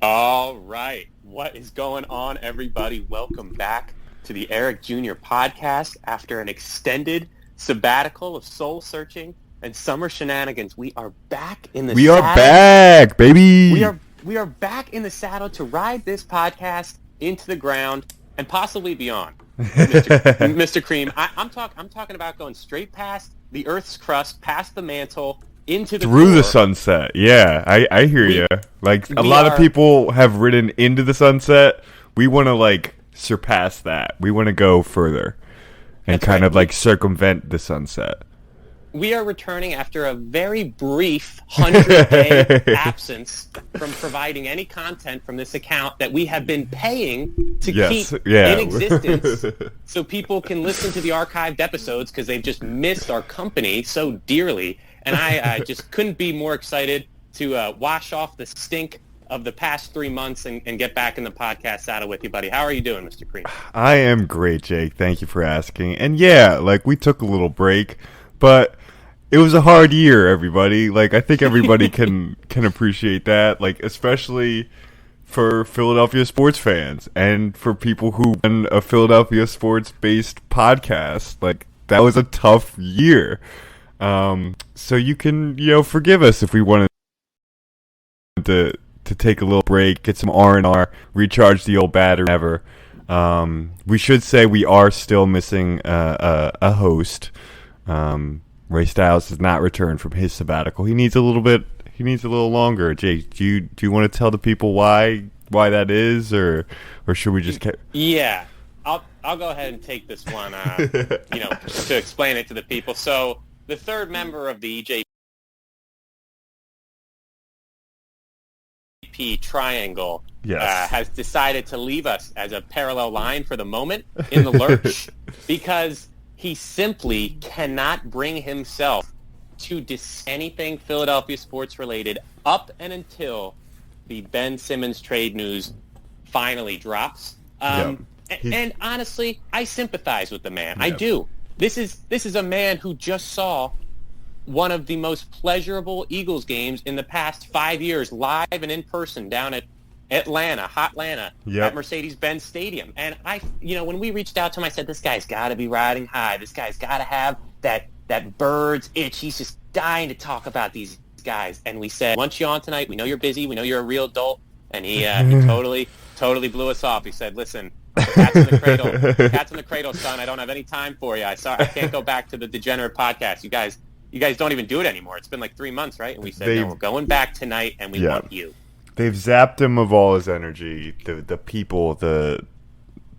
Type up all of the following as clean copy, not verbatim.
All right. What is going on, everybody? Welcome back to the Eric Jr. podcast. After an extended sabbatical of soul searching and summer shenanigans, we are back in the We saddle. are back, baby. We are back in the saddle to ride this podcast into the ground and possibly beyond. Mr. Cream, I'm talking about going straight past the Earth's crust, past the mantle, into the through core. the sunset. Yeah, I hear you. Like a lot of people have ridden into the sunset. We want to surpass that. We want to go further and That's kind right. of like circumvent the sunset. We are returning after a very brief 100-day absence from providing any content from this account that we have been paying to keep in existence so people can listen to the archived episodes because they've just missed our company so dearly. And I just couldn't be more excited to wash off the stink of the past 3 months and get back in the podcast saddle with you, buddy. How are you doing, Mr. Cream? I am great, Jake. Thank you for asking. And yeah, we took a little break, but it was a hard year, everybody. I think everybody can appreciate that, especially for Philadelphia sports fans and for people who run a Philadelphia sports-based podcast. That was a tough year. So you can, forgive us if we wanted to take a little break, get some R&R, recharge the old battery, whatever. We should say we are still missing a host. Ray Stiles has not returned from his sabbatical. He needs a little longer. Jake, do you want to tell the people why that is, or should we just? Yeah, I'll go ahead and take this one. To explain it to the people. So the third member of the EJP triangle has decided to leave us as a parallel line for the moment in the lurch because he simply cannot bring himself to anything Philadelphia sports related up and until the Ben Simmons trade news finally drops. And honestly, I sympathize with the man. I do. This is a man who just saw one of the most pleasurable Eagles games in the past 5 years, live and in person down at Hotlanta, at Mercedes-Benz Stadium. And when we reached out to him, I said, this guy's got to be riding high. This guy's got to have that bird's itch. He's just dying to talk about these guys. And we said, once you on tonight, we know you're busy. We know you're a real adult. And he totally blew us off. He said, listen, cat's in the cradle, son. I don't have any time for you. I can't go back to the degenerate podcast. You guys don't even do it anymore. It's been 3 months, right? And we said, no, we're going back tonight, and we want you. They've zapped him of all his energy. The people,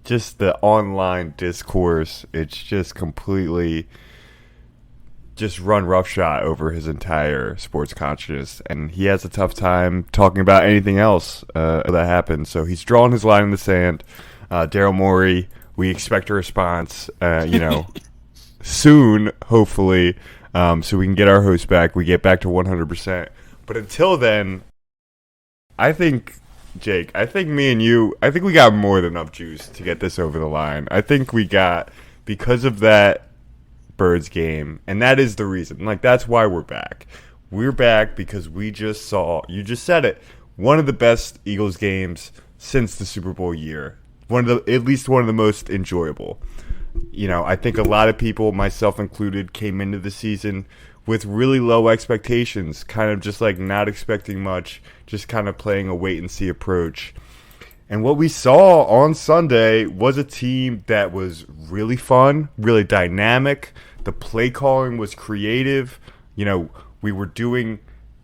just the online discourse. It's just completely just run roughshod over his entire sports consciousness, and he has a tough time talking about anything else that happened. So he's drawn his line in the sand. Daryl Morey, we expect a response, soon, hopefully, so we can get our host back. We get back to 100%. But until then, I think, Jake, me and you, I think we got more than enough juice to get this over the line. I think we got, because of that Birds game, and that is the reason. That's why we're back. We're back because we just saw, you just said it, one of the best Eagles games since the Super Bowl year. At least one of the most enjoyable. I think a lot of people, myself included, came into the season with really low expectations, kind of just not expecting much, just kind of playing a wait-and-see approach. And what we saw on Sunday was a team that was really fun, really dynamic. The play calling was creative. We were doing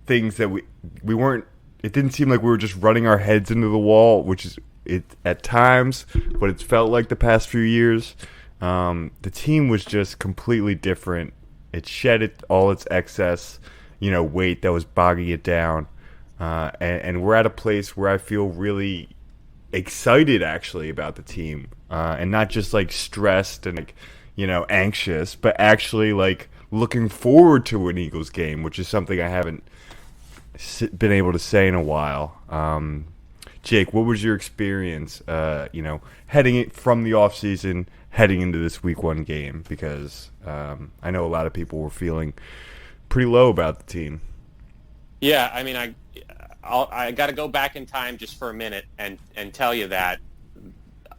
things that we weren't, it didn't seem like we were just running our heads into the wall, which is it at times, but it's felt like the past few years. The team was just completely different. It shed all its excess, weight that was bogging it down. And we're at a place where I feel really excited, actually, about the team. And not just, stressed and, anxious, but actually, looking forward to an Eagles game, which is something I haven't been able to say in a while. Jake, what was your experience, heading from the offseason, heading into this Week 1 game? Because I know a lot of people were feeling pretty low about the team. Yeah, I mean, I got to go back in time just for a minute and tell you that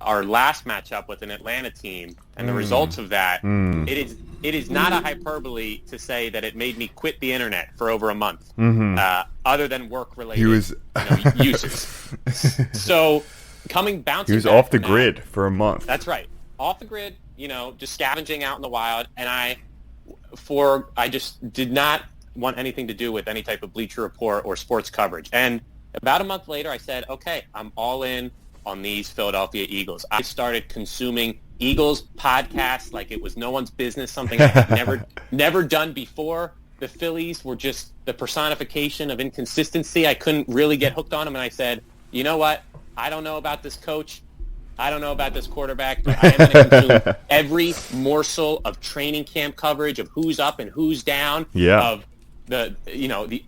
our last matchup with an Atlanta team and the results of that, it is not a hyperbole to say that it made me quit the internet for over a month, other than work-related uses. So bouncing he was back off the from grid that, for a month. That's right. Off the grid, just scavenging out in the wild. And I just did not want anything to do with any type of Bleacher Report or sports coverage. And about a month later, I said, okay, I'm all in on these Philadelphia Eagles. I started consuming Eagles podcasts like it was no one's business, something I had never done before. The Phillies were just the personification of inconsistency. I couldn't really get hooked on them, and I said, you know what? I don't know about this coach. I don't know about this quarterback, but I am going to consume every morsel of training camp coverage of who's up and who's down, of the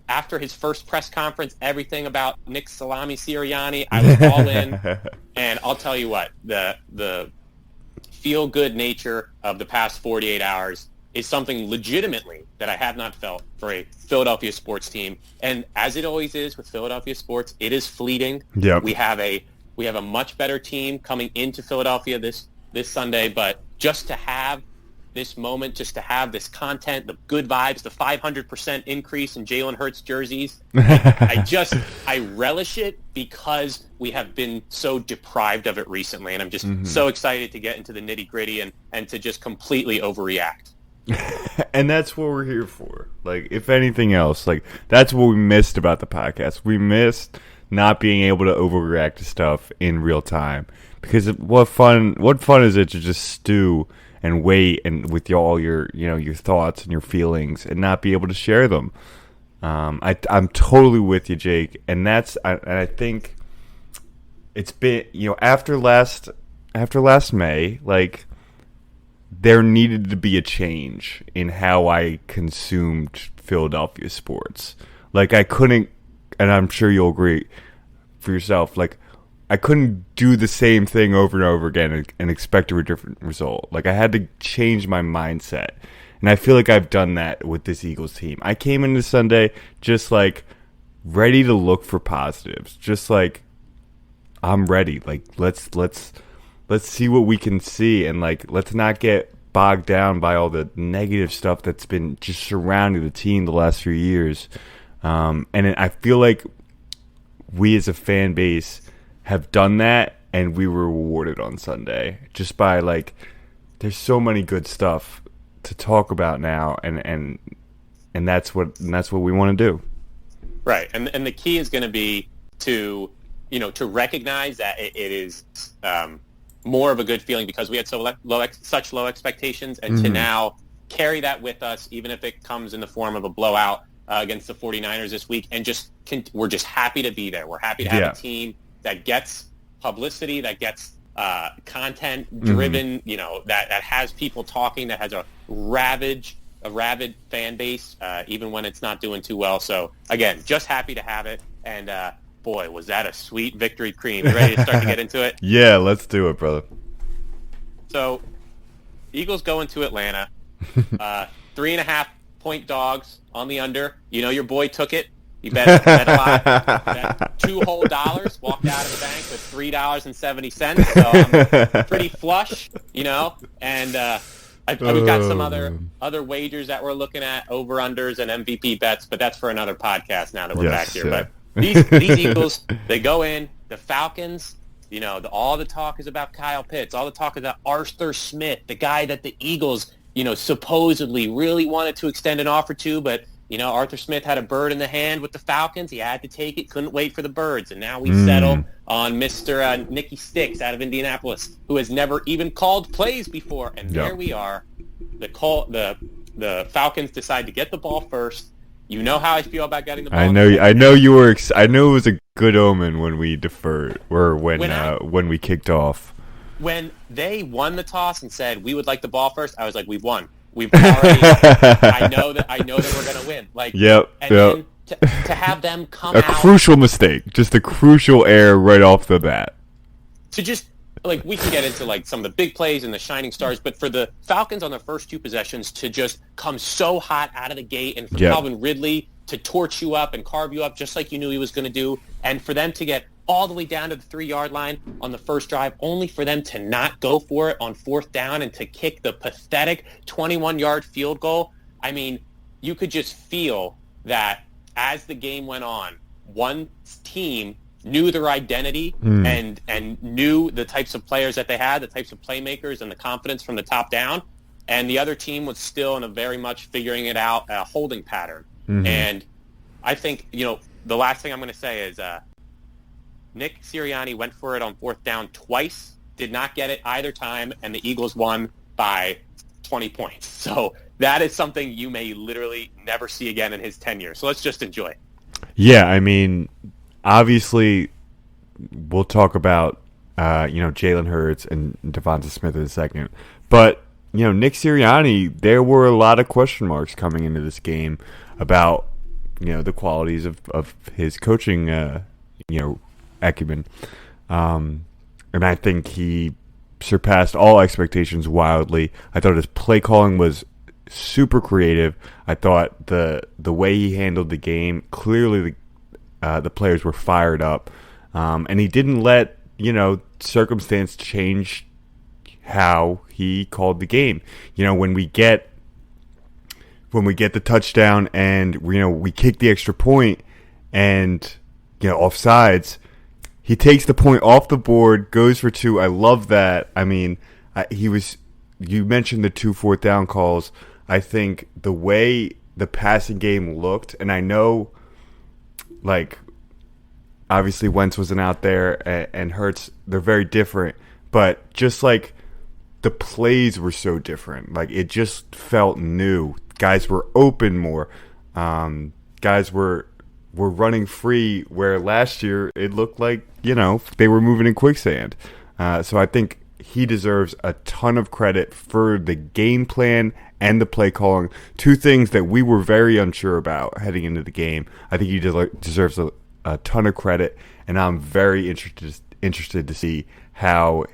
after his first press conference, everything about Nick Sirianni. I was all in, and I'll tell you what, the feel-good nature of the past 48 hours is something legitimately that I have not felt for a Philadelphia sports team. And as it always is with Philadelphia sports, it is fleeting. Yep. We have a much better team coming into Philadelphia this Sunday, but just to have this moment, just to have this content, the good vibes, the 500% increase in Jalen Hurts jerseys, I relish it because we have been so deprived of it recently, and I'm just so excited to get into the nitty-gritty and to just completely overreact. And that's what we're here for. Like, if anything else, like, that's what we missed about the podcast. We missed not being able to overreact to stuff in real time, because what fun is it to just stew and wait and with all your thoughts and your feelings and not be able to share them. I'm totally with you, Jake, and I think it's been after last May, like, there needed to be a change in how I consumed Philadelphia sports. Like, I couldn't, and I'm sure you'll agree for yourself, like, I couldn't do the same thing over and over again and expect a different result. Like, I had to change my mindset. And I feel like I've done that with this Eagles team. I came into Sunday just, like, ready to look for positives. Just like, I'm ready. Like, let's see what we can see, and, like, let's not get bogged down by all the negative stuff that's been just surrounding the team the last few years. And I feel like we as a fan base have done that, and we were rewarded on Sunday just by, like, there's so many good stuff to talk about now, and that's what we want to do. Right, and the key is going to be to recognize that it is more of a good feeling because we had such low expectations, and to now carry that with us, even if it comes in the form of a blowout against the 49ers this week, and we're just happy to be there. We're happy to have a team that gets publicity, that gets content driven, that has people talking, that has a rabid fan base, even when it's not doing too well. So again, just happy to have it. And boy, was that a sweet victory cream. You ready to start to get into it? Yeah, let's do it, brother. So Eagles go into Atlanta, 3.5 point dogs on the under. Your boy took it. He bet a lot. Bet $2 whole, walked out of the bank with $3.70. So I'm pretty flush, And we've got some other wagers that we're looking at, over-unders and MVP bets, but that's for another podcast now that we're back here. Yeah. But these Eagles, they go in, the Falcons, all the talk is about Kyle Pitts. All the talk is about Arthur Smith, the guy that the Eagles, supposedly really wanted to extend an offer to, but Arthur Smith had a bird in the hand with the Falcons. He had to take it, couldn't wait for the birds. And now we settle on Mr. Nicky Sticks out of Indianapolis, who has never even called plays before. And there we are. The Falcons decide to get the ball first. You know how I feel about getting the ball. I know you were. I know it was a good omen when we deferred, or when we kicked off. When they won the toss and said we would like the ball first, I was like, we've won. We've already. I know that we're gonna win. Like, then to have them come out, a crucial mistake, just a crucial error right off the bat. To just we can get into like some of the big plays and the shining stars, but for the Falcons on their first two possessions to just come so hot out of the gate, and for Calvin Ridley to torch you up and carve you up just like you knew he was going to do. And for them to get all the way down to the 3-yard line on the first drive, only for them to not go for it on fourth down and to kick the pathetic 21-yard field goal. I mean, you could just feel that as the game went on, one team knew their identity and knew the types of players that they had, the types of playmakers and the confidence from the top down. And the other team was still in a very much figuring it out, a holding pattern. And I think, the last thing I'm going to say is Nick Sirianni went for it on fourth down twice, did not get it either time, and the Eagles won by 20 points. So that is something you may literally never see again in his tenure. So let's just enjoy it. Yeah, I mean, obviously, we'll talk about, Jalen Hurts and Devonta Smith in a second. But, Nick Sirianni, there were a lot of question marks coming into this game about, the qualities of his coaching, acumen. And I think he surpassed all expectations wildly. I thought his play calling was super creative. I thought the way he handled the game, clearly the players were fired up. And he didn't let, circumstance change how he called the game. When we get the touchdown and we kick the extra point and offsides, he takes the point off the board, goes for two. I love that. I mean, you mentioned the 2 4th down calls. I think the way the passing game looked, and I know, obviously Wentz wasn't out there and Hurts, they're very different, but just the plays were so different. It just felt new. Guys were open more. Guys were running free, where last year it looked like, they were moving in quicksand. So I think he deserves a ton of credit for the game plan and the play calling, two things that we were very unsure about heading into the game. I think he deserves a ton of credit, and I'm very interested to see how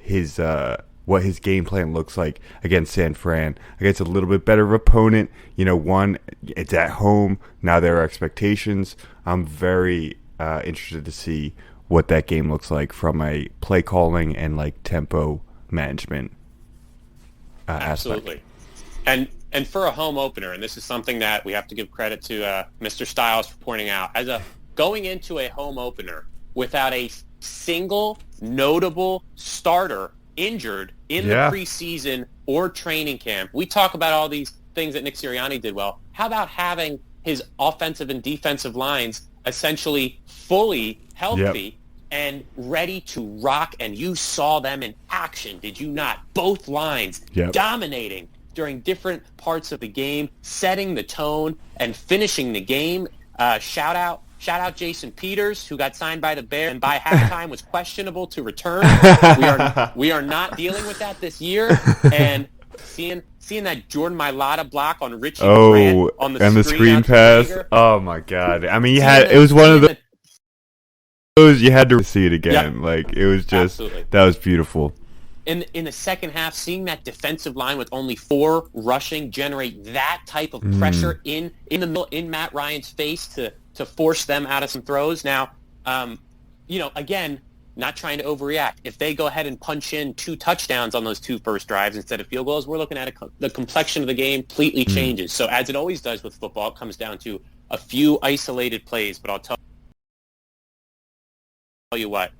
what his game plan looks like against San Fran, against a little bit better of opponent. One, it's at home. Now there are expectations. I'm very interested to see what that game looks like from a play calling and tempo management Absolutely. aspect. And for a home opener, and this is something that we have to give credit to Mr. Stiles for pointing out, going into a home opener without a single notable starter injured in the preseason or training camp. We talk about all these things that Nick Sirianni did well. How about having his offensive and defensive lines essentially fully healthy and ready to rock? And you saw them in action, did you not? Both lines dominating during different parts of the game, setting the tone and finishing the game. Shout out Jason Peters, who got signed by the Bears and by halftime was questionable to return. We are not dealing with that this year. And seeing that Jordan Mailata block on Richie Grant on the screen pass. Oh my God! I mean, it was one of those you had to see it again. It was just that was beautiful. In the second half, seeing that defensive line with only 4 rushing generate that type of pressure in the middle, in Matt Ryan's face to force them out of some throws. Now, again, not trying to overreact. If they go ahead and punch in 2 touchdowns on those 2 first drives instead of field goals, we're looking at the complexion of the game completely changes. So as it always does with football, it comes down to a few isolated plays. But I'll tell you what,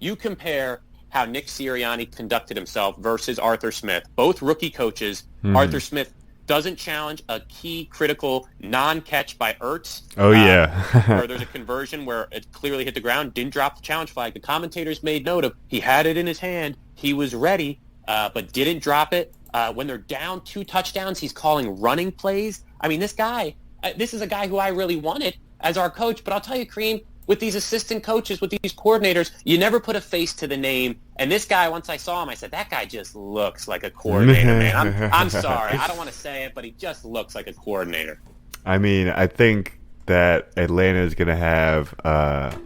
you compare how Nick Sirianni conducted himself versus Arthur Smith, both rookie coaches. Arthur Smith doesn't challenge a key critical non-catch by Ertz. Where there's a conversion where it clearly hit the ground, didn't drop the challenge flag. The commentators made note of he had it in his hand, he was ready, but didn't drop it. When they're down 2 touchdowns, he's calling running plays. I mean, this is a guy who I really wanted as our coach, but I'll tell you, Kareem, with these assistant coaches, with these coordinators, you never put a face to the name. And this guy, once I saw him, I said, that guy just looks like a coordinator, man. I'm sorry. I don't want to say it, but he just looks like a coordinator. I mean, I think that Atlanta is going to have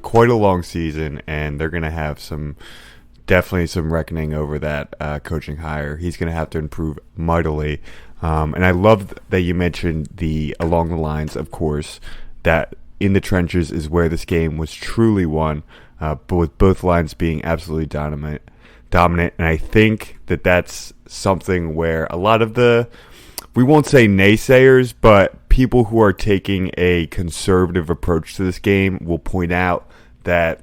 quite a long season, and they're going to have definitely some reckoning over that coaching hire. He's going to have to improve mightily. And I love that you mentioned along the lines, of course, that in the trenches is where this game was truly won, but with both lines being absolutely dominant. And I think that that's something where a lot of we won't say naysayers, but people who are taking a conservative approach to this game will point out that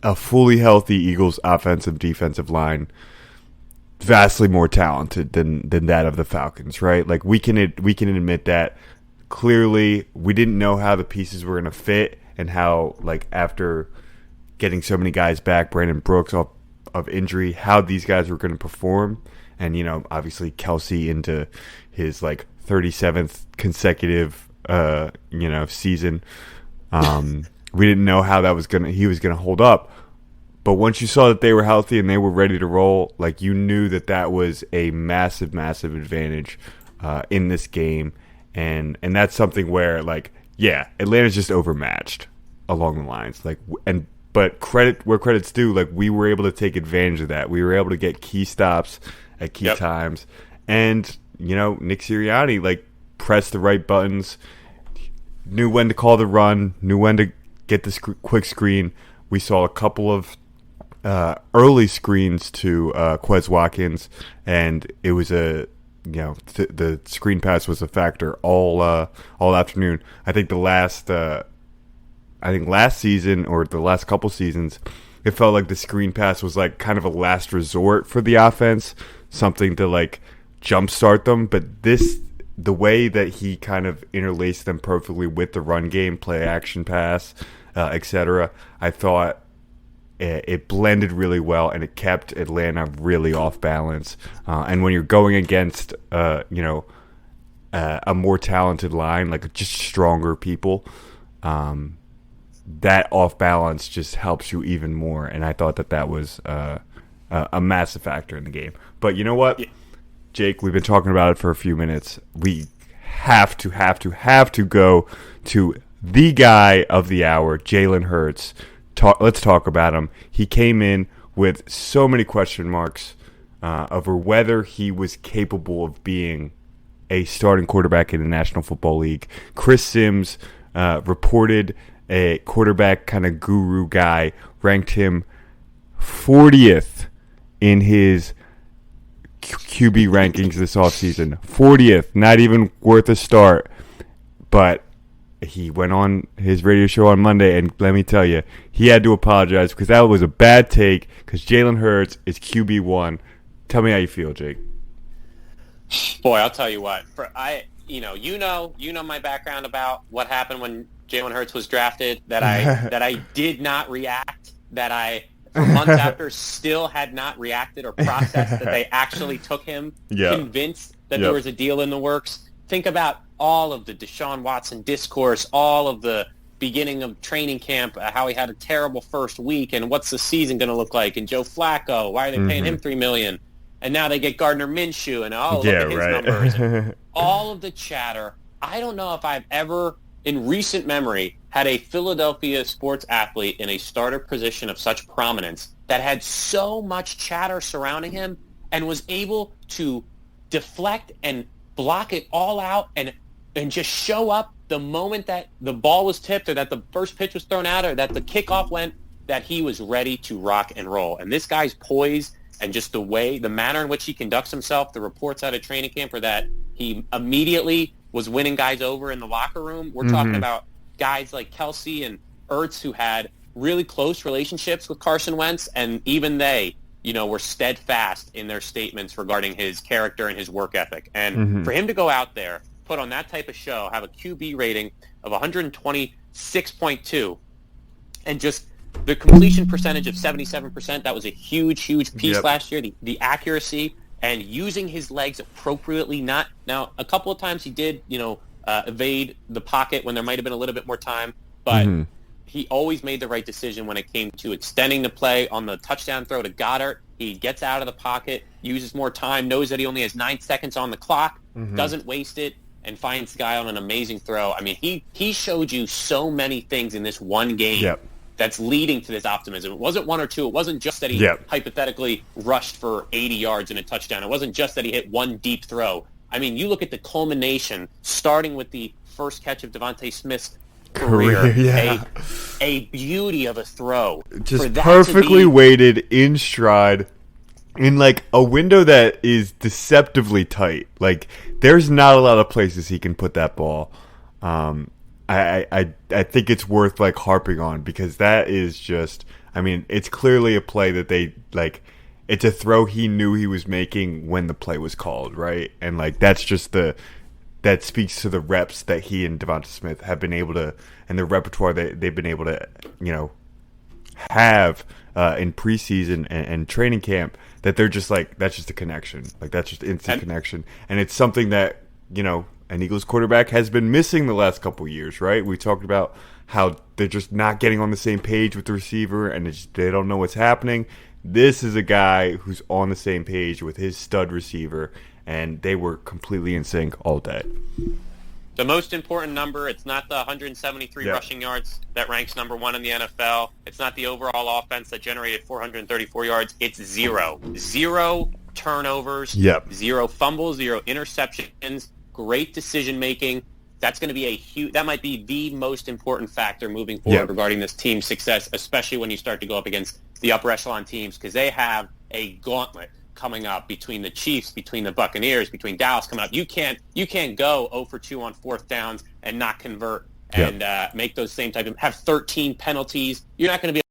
a fully healthy Eagles offensive defensive line vastly more talented than that of the Falcons, right? Like we can admit that clearly we didn't know how the pieces were going to fit and how, like, after getting so many guys back, Brandon Brooks off of injury, how these guys were going to perform. And, obviously Kelsey into his, 37th consecutive, season. We didn't know how he was going to hold up. But once you saw that they were healthy and they were ready to roll, you knew that was a massive, massive advantage in this game. And that's something where, Atlanta's just overmatched along the lines. But credit where credit's due, we were able to take advantage of that. We were able to get key stops at key times. And, Nick Sirianni, pressed the right buttons, knew when to call the run, knew when to get this quick screen. We saw a couple of early screens to Quez Watkins, and it was the screen pass was a factor all afternoon. I think last season or the last couple seasons, it felt like the screen pass was kind of a last resort for the offense, something to jumpstart them. But the way that he kind of interlaced them perfectly with the run game, play action pass, etc., I thought it blended really well, and it kept Atlanta really off balance. And when you're going against, a more talented line, just stronger people, that off balance just helps you even more. And I thought that was a massive factor in the game. But you know what, Jake? We've been talking about it for a few minutes. We have to go to the guy of the hour, Jalen Hurts. Let's talk about him. He came in with so many question marks over whether he was capable of being a starting quarterback in the National Football League. Chris Sims, reported a quarterback kind of guru guy, ranked him 40th in his QB rankings this offseason. 40th, not even worth a start. But he went on his radio show on Monday, and let me tell you, he had to apologize because that was a bad take, because Jalen Hurts is QB1. Tell me how you feel, Jake. Boy, I'll tell you what. You know my background about what happened when Jalen Hurts was drafted, that I did not react, that I, for months after, still had not reacted or processed that they actually took him, convinced that there was a deal in the works. Think about all of the Deshaun Watson discourse, all of the beginning of training camp, how he had a terrible first week, and what's the season going to look like, and Joe Flacco, why are they paying him $3 million? And now they get Gardner Minshew, and look at his numbers. And all of the chatter. I don't know if I've ever, in recent memory, had a Philadelphia sports athlete in a starter position of such prominence that had so much chatter surrounding him and was able to deflect and block it all out and just show up the moment that the ball was tipped or that the first pitch was thrown out or that the kickoff went, that he was ready to rock and roll. And this guy's poise and just the manner in which he conducts himself, the reports out of training camp are that he immediately was winning guys over in the locker room. We're talking about guys like Kelsey and Ertz who had really close relationships with Carson Wentz, and even they, were steadfast in their statements regarding his character and his work ethic. And for him to go out there, put on that type of show, have a QB rating of 126.2, and just the completion percentage of 77%, that was a huge, huge piece last year. The accuracy and using his legs appropriately. Now, a couple of times he did, evade the pocket when there might have been a little bit more time, but he always made the right decision when it came to extending the play on the touchdown throw to Goddard. He gets out of the pocket, uses more time, knows that he only has 9 seconds on the clock, doesn't waste it, and finds the guy on an amazing throw. I mean, he showed you so many things in this one game that's leading to this optimism. It wasn't one or two. It wasn't just that he hypothetically rushed for 80 yards and a touchdown. It wasn't just that he hit one deep throw. I mean, you look at the culmination, starting with the first catch of Devontae Smith's career. Yeah. A beauty of a throw. Just perfectly weighted in stride in like a window that is deceptively tight. Like there's not a lot of places he can put that ball. I think it's worth like harping on because that is just, I mean, it's clearly a play that they like. It's a throw he knew he was making when the play was called, right? And like that's just that speaks to the reps that he and Devonta Smith have been able to, and the repertoire that they've been able to, have in preseason and training camp. That they're just like, that's just a connection, like that's just instant connection, and it's something that an Eagles quarterback has been missing the last couple of years, right? We talked about how they're just not getting on the same page with the receiver, and they don't know what's happening. This is a guy who's on the same page with his stud receiver, and they were completely in sync all day. The most important number, it's not the 173 rushing yards that ranks number 1 in the NFL. It's not the overall offense that generated 434 yards. It's 0. 0 turnovers, 0 fumbles, 0 interceptions, great decision-making. That's going to be that might be the most important factor moving forward regarding this team's success, especially when you start to go up against the upper echelon teams, because they have a gauntlet coming up between the Chiefs, between the Buccaneers, between Dallas coming up. You can't go 0 for 2 on fourth downs and not convert and make those same type of, have 13 penalties. You're not going to be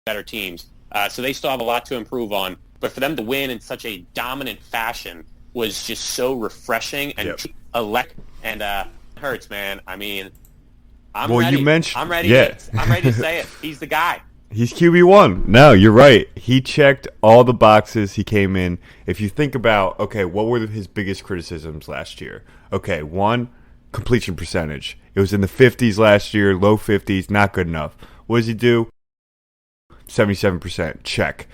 better teams. So they still have a lot to improve on. But for them to win in such a dominant fashion was just so refreshing and electric. And Hurts, man. I mean, I'm ready. I'm ready to say it. He's the guy. He's QB1. No, you're right. He checked all the boxes. He came in. If you think about, okay, what were his biggest criticisms last year? Okay, 1, completion percentage. It was in the 50s last year, low 50s, not good enough. What does he do? 77%. Check.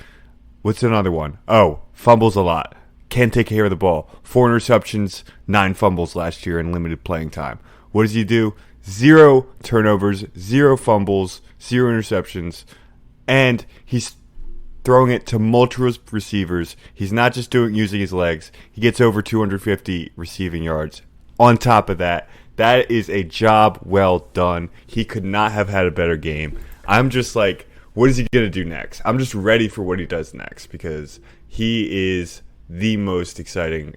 What's another one? Oh, fumbles a lot. Can't take care of the ball. 4 interceptions, 9 fumbles last year in limited playing time. What does he do? 0 turnovers, 0 fumbles, 0 interceptions, and he's throwing it to multiple receivers. He's not just using his legs. He gets over 250 receiving yards. On top of that, that is a job well done. He could not have had a better game. I'm just like, what is he going to do next? I'm just ready for what he does next because he is the most exciting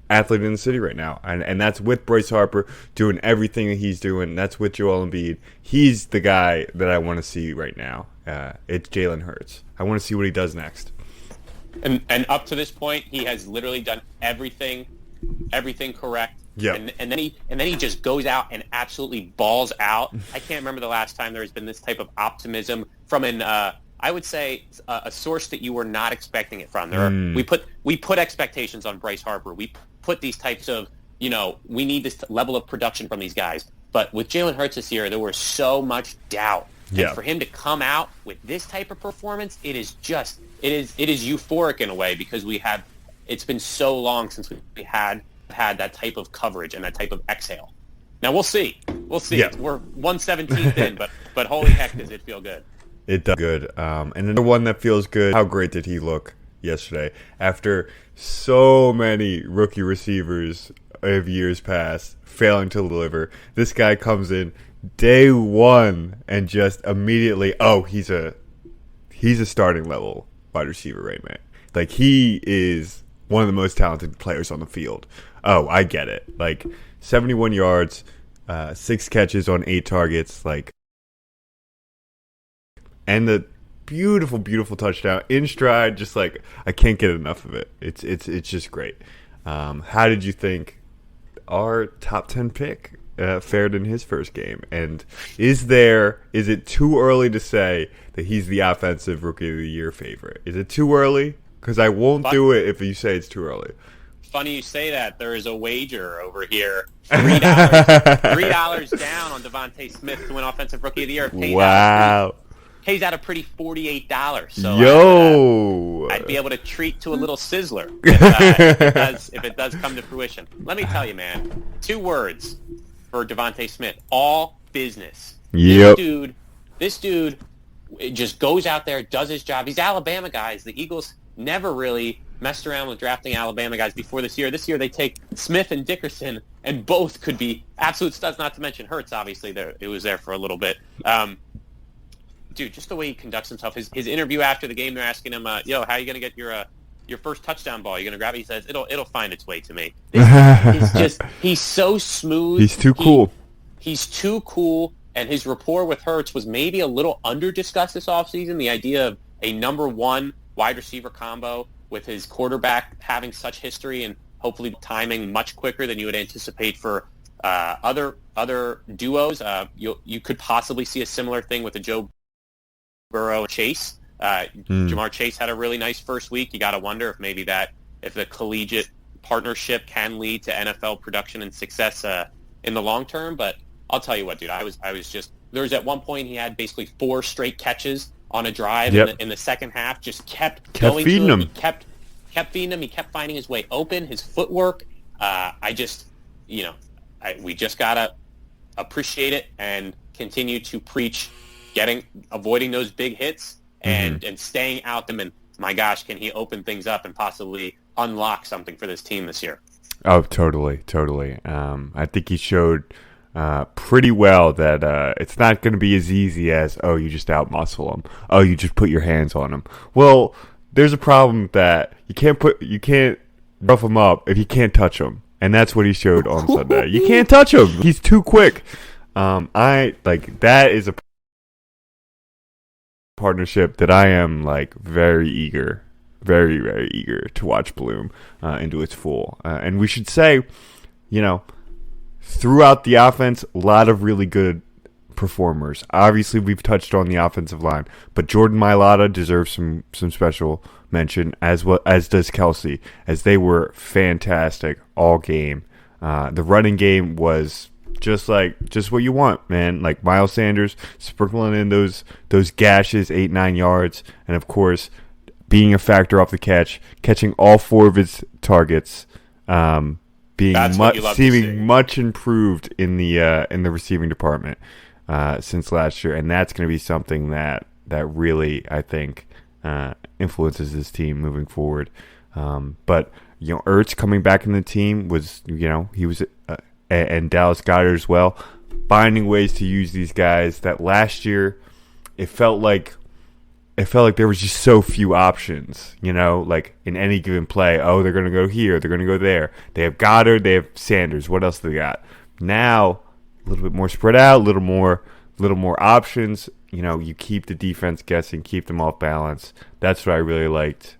athlete in the city right now. And that's with Bryce Harper doing everything that he's doing. That's with Joel Embiid. He's the guy that I want to see right now. It's Jalen Hurts. I want to see what he does next. And up to this point, he has literally done everything correct. Yeah. And then he just goes out and absolutely balls out. I can't remember the last time there has been this type of optimism from I would say a source that you were not expecting it from. We put expectations on Bryce Harper. We put these types of, we need this level of production from these guys. But with Jalen Hurts this year, there was so much doubt. Yeah. And for him to come out with this type of performance, it is euphoric in a way because it's been so long since we had that type of coverage and that type of exhale. Now we'll see. Yeah. We're 1/17th in, but holy heck, does it feel good. It does good. And another one that feels good, how great did he look yesterday? After so many rookie receivers of years past failing to deliver, this guy comes in day one and just immediately, he's a starting level wide receiver right now. Like, he is one of the most talented players on the field. Oh, I get it. Like, 71 yards, 6 catches on 8 targets, like, and the beautiful, beautiful touchdown in stride. Just like, I can't get enough of it. It's just great. How did you think our top 10 pick fared in his first game? And is it too early to say that he's the offensive rookie of the year favorite? Is it too early? Because I won't do it if you say it's too early. Funny you say that. There is a wager over here. $3 down on Devonta Smith to win offensive rookie of the year. Wow. Pays out a pretty $48. So I'd be able to treat to a little sizzler if it does come to fruition. Let me tell you, man. 2 words for Devonta Smith: all business. Yep. This dude just goes out there, does his job. These Alabama guys, the Eagles never really messed around with drafting Alabama guys before this year. This year they take Smith and Dickerson and both could be absolute studs, not to mention Hurts, obviously. It was there for a little bit. Dude, just the way he conducts himself. His interview after the game, they're asking him, how are you going to get your first touchdown ball? You're going to grab it? He says, it'll find its way to me. He's so smooth. He's too cool. He's too cool, and his rapport with Hurts was maybe a little under-discussed this offseason. The idea of a number one wide receiver combo with his quarterback having such history and hopefully timing much quicker than you would anticipate for other duos. You could possibly see a similar thing with a Joe Burrow and Chase. Jamar Chase had a really nice first week. You got to wonder if the collegiate partnership can lead to NFL production and success in the long term. But I'll tell you what, dude, I was just, there was at one point he had basically 4 straight catches on a drive in the second half. Just kept going feeding to him. He kept feeding him. He kept finding his way open. His footwork. We just gotta appreciate it and continue to preach avoiding those big hits and staying out them. And my gosh, can he open things up and possibly unlock something for this team this year? Oh, totally. I think he showed pretty well that it's not going to be as easy as, you just out-muscle him. Oh, you just put your hands on him. Well, there's a problem that you can't rough him up if you can't touch him. And that's what he showed on Sunday. You can't touch him. He's too quick. That is a partnership that I am very eager, very, very eager to watch bloom into its full. And we should say, throughout the offense, a lot of really good performers. Obviously, we've touched on the offensive line, but Jordan Mailata deserves some special mention, as well as does Kelsey, as they were fantastic all game. The running game was just what you want, man. Like Miles Sanders sprinkling in those gashes, 8-9 yards, and of course being a factor off the catching all 4 of his targets, seeming much improved in the receiving department since last year, and that's going to be something that really, I think, influences this team moving forward. But Ertz coming back in the team was, he was. And Dallas Goedert as well, finding ways to use these guys that last year it felt like there was just so few options, like in any given play. Oh, they're going to go here, they're going to go there. They have Goddard, they have Sanders. What else do they got? Now, a little bit more spread out, a little more options. You keep the defense guessing, keep them off balance. That's what I really liked.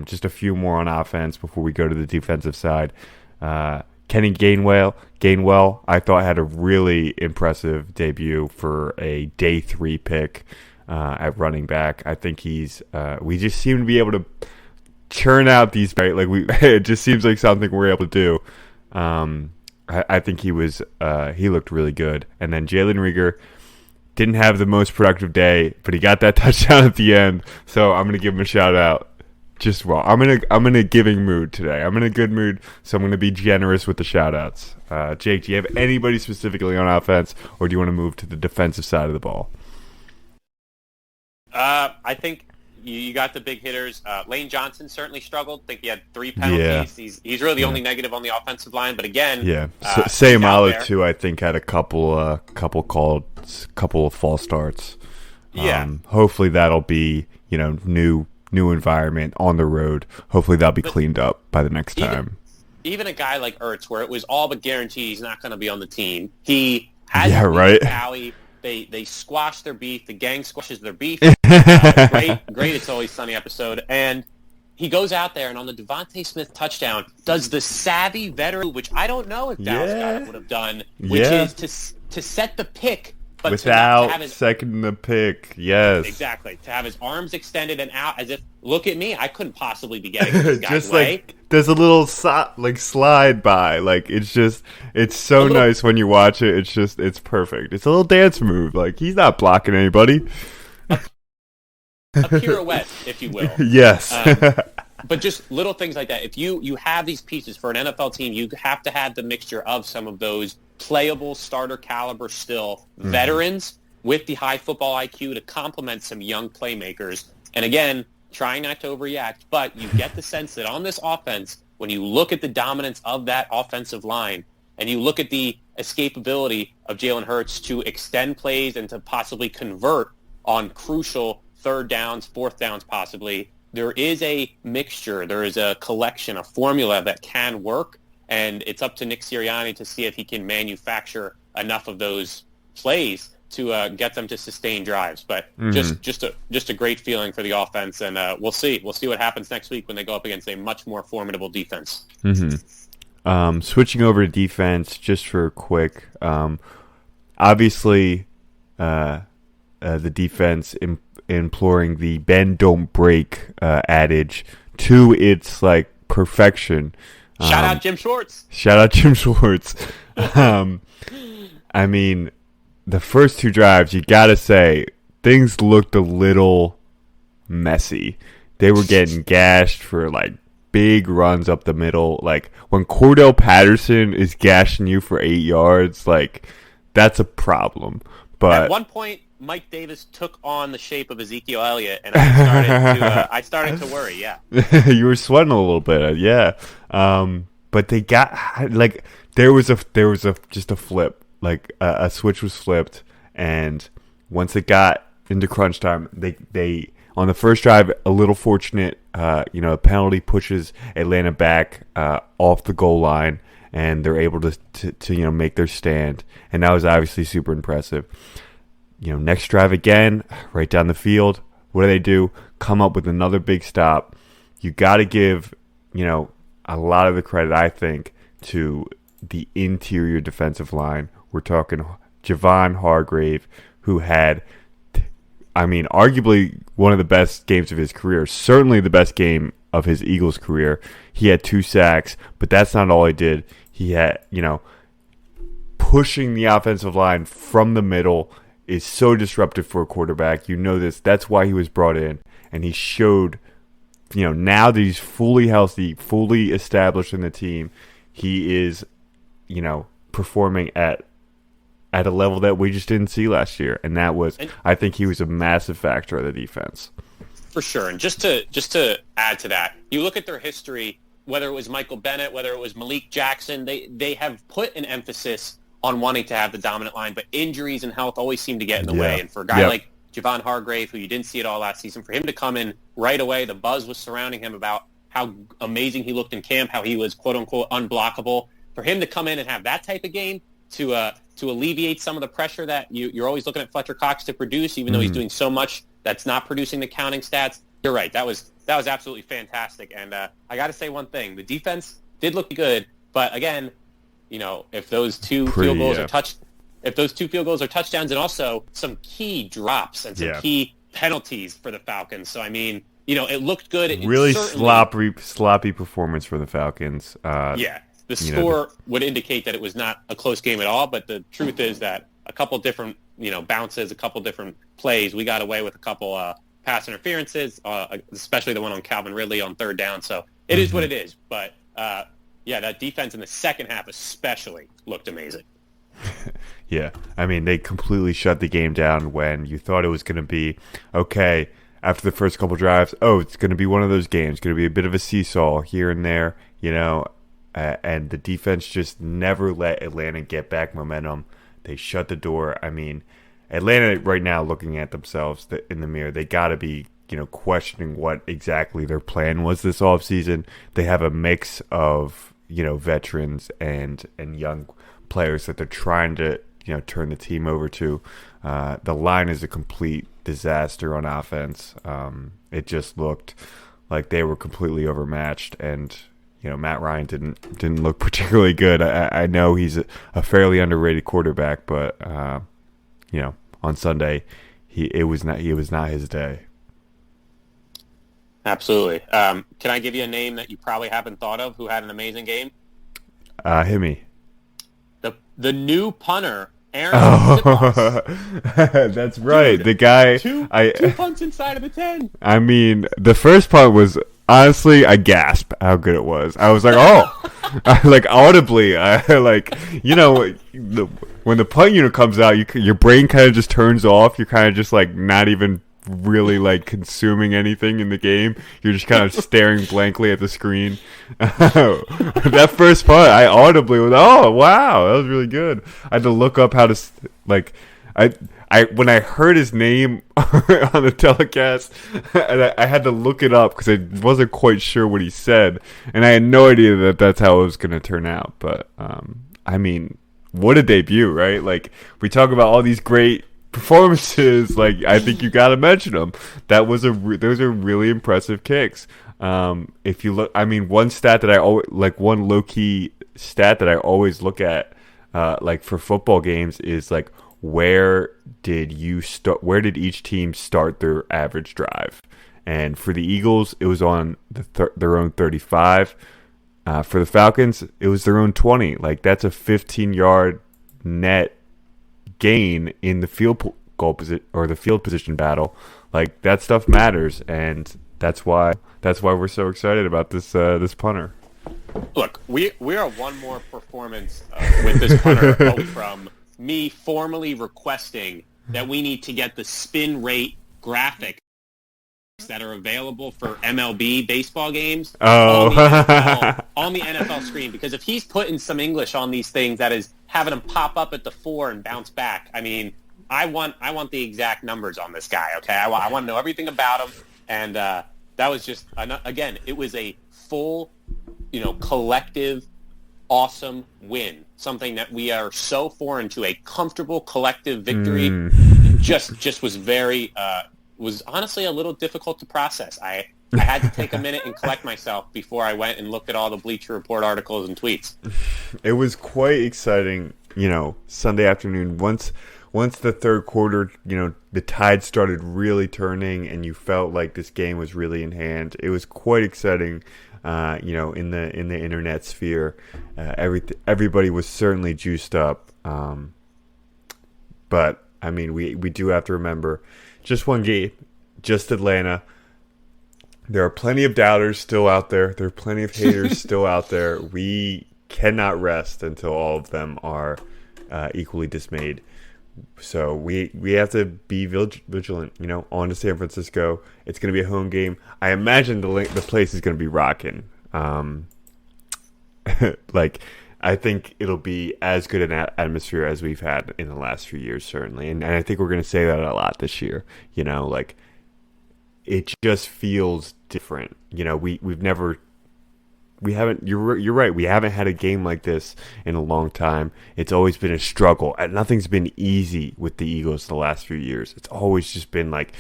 Just a few more on offense before we go to the defensive side. Kenny Gainwell, I thought had a really impressive debut for a day 3 pick at running back. I think we just seem to be able to churn out these, right? It just seems like something we're able to do. I think he looked really good. And then Jalen Reagor didn't have the most productive day, but he got that touchdown at the end. So I'm gonna give him a shout out. Just well, I'm in a giving mood today. I'm in a good mood, so I'm going to be generous with the shout-outs. Jake, do you have anybody specifically on offense, or do you want to move to the defensive side of the ball? I think you got the big hitters. Lane Johnson certainly struggled. I think he had 3 penalties. Yeah. He's really the only negative on the offensive line. But again, Sayamalo too, I think, had a couple of false starts. Hopefully that'll be new environment on the road. Hopefully that'll be cleaned up by the next time. Even a guy like Ertz, where it was all but guaranteed he's not going to be on the team, he has Howie. They squash their beef. The gang squashes their beef. Great It's Always Sunny episode. And he goes out there and on the Devontae Smith touchdown does the savvy veteran, which I don't know if Dallas Goedert would have done, which is to set the pick. But without seconding the pick, yes. Exactly. To have his arms extended and out as if, look at me, I couldn't possibly be getting this guy's just way. There's a little slide by. It's so nice when you watch it. It's perfect. It's a little dance move. He's not blocking anybody. A pirouette, if you will. Yes. But just little things like that. If you have these pieces for an NFL team, you have to have the mixture of some of those playable starter caliber still veterans with the high football IQ to complement some young playmakers. And again, trying not to overreact, but you get the sense that on this offense, when you look at the dominance of that offensive line, and you look at the escapability of Jalen Hurts to extend plays and to possibly convert on crucial third downs, fourth downs possibly, there is a mixture, there is a collection, a formula that can work, and it's up to Nick Sirianni to see if he can manufacture enough of those plays to get them to sustain drives. But just a great feeling for the offense, and we'll see what happens next week when they go up against a much more formidable defense. Switching over to defense, just for a quick, obviously the defense employing the bend don't break adage to its like perfection. Shout out Jim Schwartz. I mean, the first two drives, you gotta say, things looked a little messy. They were getting gashed for like big runs up the middle. Like when Cordell Patterson is gashing you for 8 yards, like that's a problem. But at one point, Mike Davis took on the shape of Ezekiel Elliott, and I started to worry. Yeah, you were sweating a little bit. Yeah, but they got like there was just a flip. Like a switch was flipped, and once it got into crunch time, they on the first drive a little fortunate. A penalty pushes Atlanta back off the goal line, and they're able to make their stand, and that was obviously super impressive. Next drive again, right down the field. What do? Come up with another big stop. You got to give, a lot of the credit, I think, to the interior defensive line. We're talking Javon Hargrave, who had, arguably one of the best games of his career. Certainly the best game of his Eagles career. He had 2 sacks, but that's not all he did. He had, pushing the offensive line from the middle is so disruptive for a quarterback. This. That's why he was brought in. And he showed, now that he's fully healthy, fully established in the team, he is, performing at a level that we just didn't see last year. And that was, I think he was a massive factor of the defense. For sure. And just to add to that, you look at their history, whether it was Michael Bennett, whether it was Malik Jackson, they have put an emphasis on wanting to have the dominant line, but injuries and health always seem to get in the way. And for a guy like Javon Hargrave, who you didn't see it all last season, for him to come in right away, the buzz was surrounding him about how amazing he looked in camp, how he was quote-unquote unblockable. For him to come in and have that type of game to alleviate some of the pressure that you're always looking at Fletcher Cox to produce, even though he's doing so much that's not producing the counting stats. You're right. That was absolutely fantastic. And I got to say one thing. The defense did look good, but again, if those two field goals are touchdowns, and also some key drops and some key penalties for the Falcons. So, it looked good. Really sloppy performance for the Falcons. The score would indicate that it was not a close game at all, but the truth is that a couple different, bounces, a couple different plays, we got away with a couple pass interferences, especially the one on Calvin Ridley on third down. So it is what it is. But, that defense in the second half especially looked amazing. Yeah. They completely shut the game down when you thought it was going to be, okay, after the first couple drives, it's going to be one of those games, going to be a bit of a seesaw here and there, and the defense just never let Atlanta get back momentum. They shut the door. Atlanta right now looking at themselves in the mirror, they got to be, questioning what exactly their plan was this offseason. They have a mix of, veterans and young players that they're trying to, turn the team over to. The line is a complete disaster on offense. It just looked like they were completely overmatched, and Matt Ryan didn't look particularly good. I know he's a fairly underrated quarterback, but on Sunday he was not his day. Absolutely. Can I give you a name that you probably haven't thought of who had an amazing game? Hit me. The new punter, Aaron. That's right. Dude, the guy. Two punts inside of the 10. The first punt was, honestly, I gasped how good it was. I was like, audibly. When the punt unit comes out, your brain kind of just turns off. You're kind of just like not even really like consuming anything in the game. You're just kind of staring blankly at the screen. That first part, I audibly was, oh wow, that was really good. I had to look up how to like, I when I heard his name on the telecast, and I had to look it up because I wasn't quite sure what he said, and I had no idea that that's how it was going to turn out. But I mean, what a debut, right? Like, we talk about all these great performances, like I think you got to mention them. Those are really impressive kicks. If you look, I mean, one stat that I always like, one low key stat that I always look at, like for football games, is like, where did each team start their average drive? And for the Eagles, it was on their own 35. For the Falcons, it was their own 20. Like, that's a 15-yard net gain in the field goal position or the field position battle. Like, that stuff matters, and that's why we're so excited about this punter. Look, we are one more performance with this punter from me formally requesting that we need to get the spin rate graphics that are available for MLB baseball games on the NFL screen, because if he's putting some English on these things that is having them pop up at the 4 and bounce back, I mean, I want the exact numbers on this guy, okay? I want to know everything about him, and that was just, again, it was a full, collective, awesome win. Something that we are so foreign to, a comfortable collective victory. Just was very was honestly a little difficult to process. I had to take a minute and collect myself before I went and looked at all the Bleacher Report articles and tweets. It was quite exciting, Sunday afternoon. Once the third quarter, the tide started really turning and you felt like this game was really in hand. It was quite exciting. In the internet sphere, everybody was certainly juiced up. But I mean, we do have to remember, just one game, just Atlanta. There are plenty of doubters still out there. There are plenty of haters still out there. We cannot rest until all of them are equally dismayed. So we have to be vigilant, on to San Francisco. It's going to be a home game. I imagine the place is going to be rocking. I think it'll be as good an atmosphere as we've had in the last few years, certainly. And I think we're going to say that a lot this year. It just feels different. We haven't. You're right. We haven't had a game like this in a long time. It's always been a struggle. And nothing's been easy with the Eagles the last few years. It's always just been like,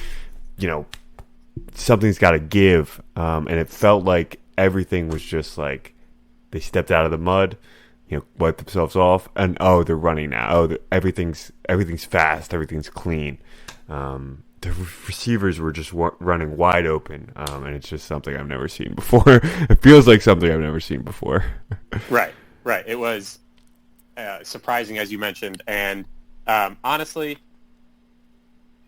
something's got to give. And it felt like everything was just like they stepped out of the mud, wiped themselves off, and they're running now. Everything's fast. Everything's clean. The receivers were just running wide open, and it's just something I've never seen before. It feels like something I've never seen before. Right. It was surprising, as you mentioned, and honestly,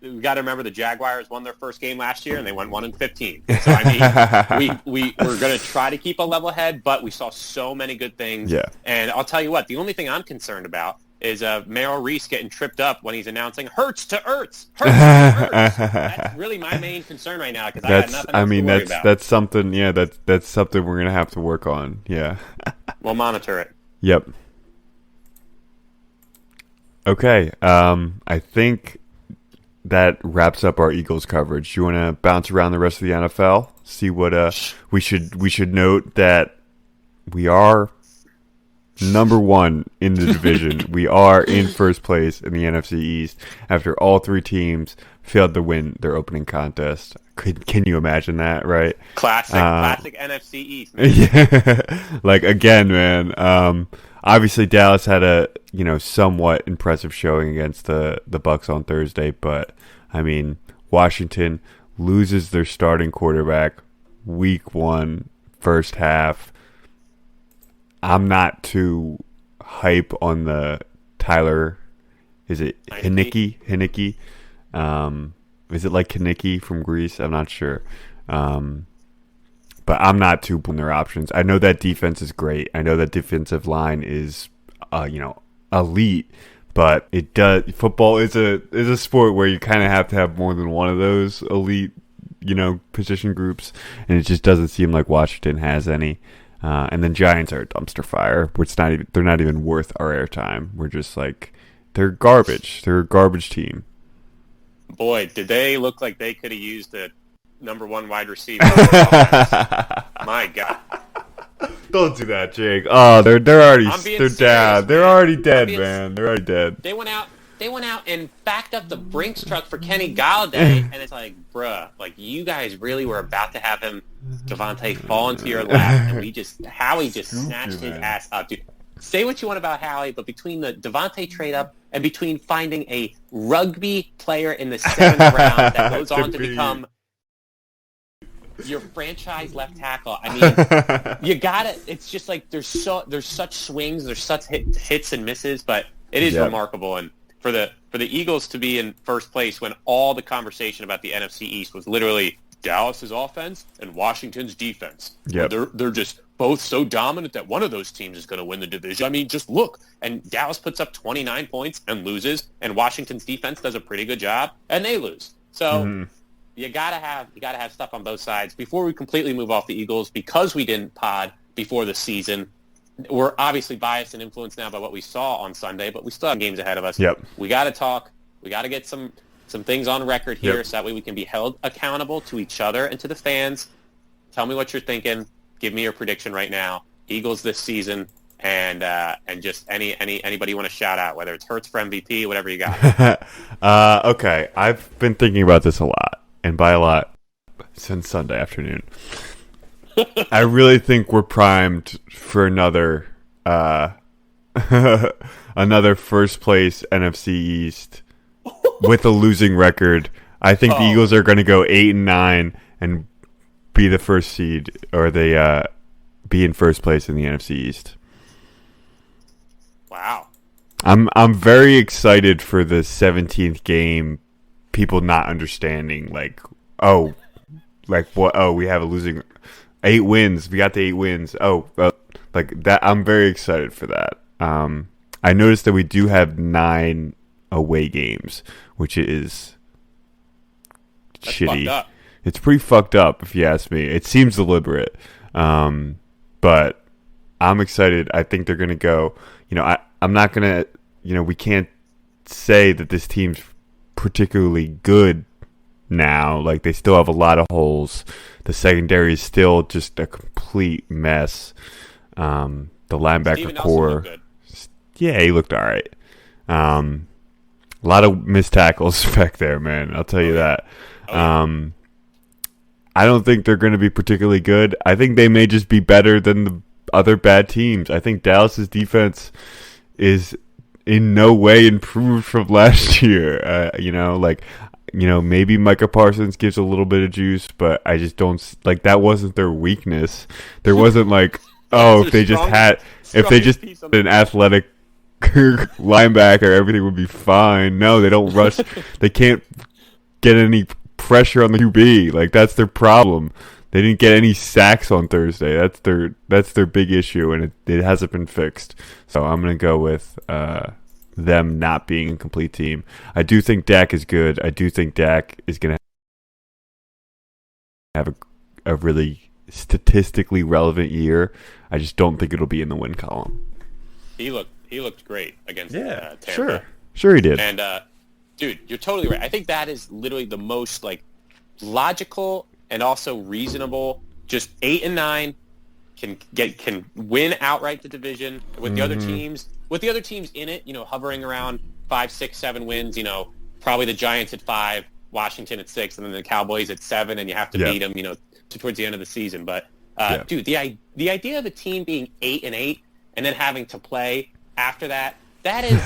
we got to remember the Jaguars won their first game last year, and they went 1-15. So I mean, we were going to try to keep a level head, but we saw so many good things. Yeah. And I'll tell you what, the only thing I'm concerned about is Merrill Reese getting tripped up when he's announcing Hurts to Ertz. That's really my main concern right now, because I got nothing else to worry about. That's something. Yeah, that's something we're gonna have to work on. Yeah, we'll monitor it. Yep. Okay. I think that wraps up our Eagles coverage. Do you want to bounce around the rest of the NFL? See what we should note that we are number one in the division. We are in first place in the NFC East after all three teams failed to win their opening contest. Can you imagine that, right? Classic NFC East, man. Yeah. Like, again, man, obviously Dallas had a, somewhat impressive showing against the Bucs on Thursday, but I mean, Washington loses their starting quarterback week 1, first half. I'm not too hype on the Tyler. Is it Hinnicki? Is it like Hinnicki from Greece? I'm not sure. But I'm not too on their options. I know that defense is great. I know that defensive line is, elite. But it does. Football is a sport where you kind of have to have more than one of those elite, position groups, and it just doesn't seem like Washington has any. And then Giants are a dumpster fire. They're not even worth our airtime. We're just like, they're garbage. They're a garbage team. Boy, did they look like they could have used a number one wide receiver. My God. Don't do that, Jake. Oh, they're already down. They're already dead, man. They're already dead. They went out and backed up the Brinks truck for Kenny Galladay, and it's like, bruh, like you guys really were about to have him, Devontae, fall into your lap, and Howie just snatched his ass up, dude. Say what you want about Howie, but between the Devontae trade up and between finding a rugby player in the 7th round that goes on to become your franchise left tackle, I mean, you gotta. It's just like there's such swings, there's such hits and misses, but it is remarkable. And for the Eagles to be in first place when all the conversation about the NFC East was literally Dallas's offense and Washington's defense. Yeah, they're just both so dominant that one of those teams is going to win the division. I mean, just look. And Dallas puts up 29 points and loses, and Washington's defense does a pretty good job, and they lose. So you gotta have stuff on both sides. Before we completely move off the Eagles, because we didn't pod before the season, we're obviously biased and influenced now by what we saw on Sunday, but we still have games ahead of us. Yep. We got to talk. We got to get some things on record here, so that way we can be held accountable to each other and to the fans. Tell me what you're thinking. Give me your prediction right now. Eagles this season, and just anybody you want to shout out, whether it's Hurts for MVP, whatever you got. Okay, I've been thinking about this a lot, and by a lot, since Sunday afternoon. I really think we're primed for another first place NFC East with a losing record. I think the Eagles are going to go 8-9 and be the first seed, or they be in first place in the NFC East. Wow. I'm very excited for the 17th game. People not understanding, like what? Oh, we have a losing 8 wins. We got the 8 wins. Like that. I'm very excited for that. I noticed that we do have 9 away games, which is shitty. It's pretty fucked up, if you ask me. It seems deliberate, but I'm excited. I think they're gonna go. I'm not gonna. We can't say that this team's particularly good now. Like, they still have a lot of holes. The secondary is still just a complete mess. The linebacker core, he looked all right. A lot of missed tackles back there, man. I'll tell you that. I don't think they're going to be particularly good. I think they may just be better than the other bad teams. I think Dallas's defense is in no way improved from last year. Maybe Micah Parsons gives a little bit of juice, but I just don't like that. Wasn't their weakness. There wasn't like, if they just had an athletic linebacker, everything would be fine. No, they don't rush. They can't get any pressure on the QB. Like, that's their problem. They didn't get any sacks on Thursday. That's their big issue, and it hasn't been fixed. So I'm gonna go with them not being a complete team. I do think Dak is good. I do think Dak is gonna have a really statistically relevant year. I just don't think it'll be in the win column. He looked great against Tampa. Sure he did. And dude, you're totally right. I think that is literally the most like logical and also reasonable. Just 8-9 can win outright the division with the other teams. With the other teams in it, hovering around 5, 6, 7 wins. Probably the Giants at 5, Washington at 6, and then the Cowboys at 7, and you have to beat them. Towards the end of the season. But dude, the idea of a team being 8-8 and then having to play after that. That is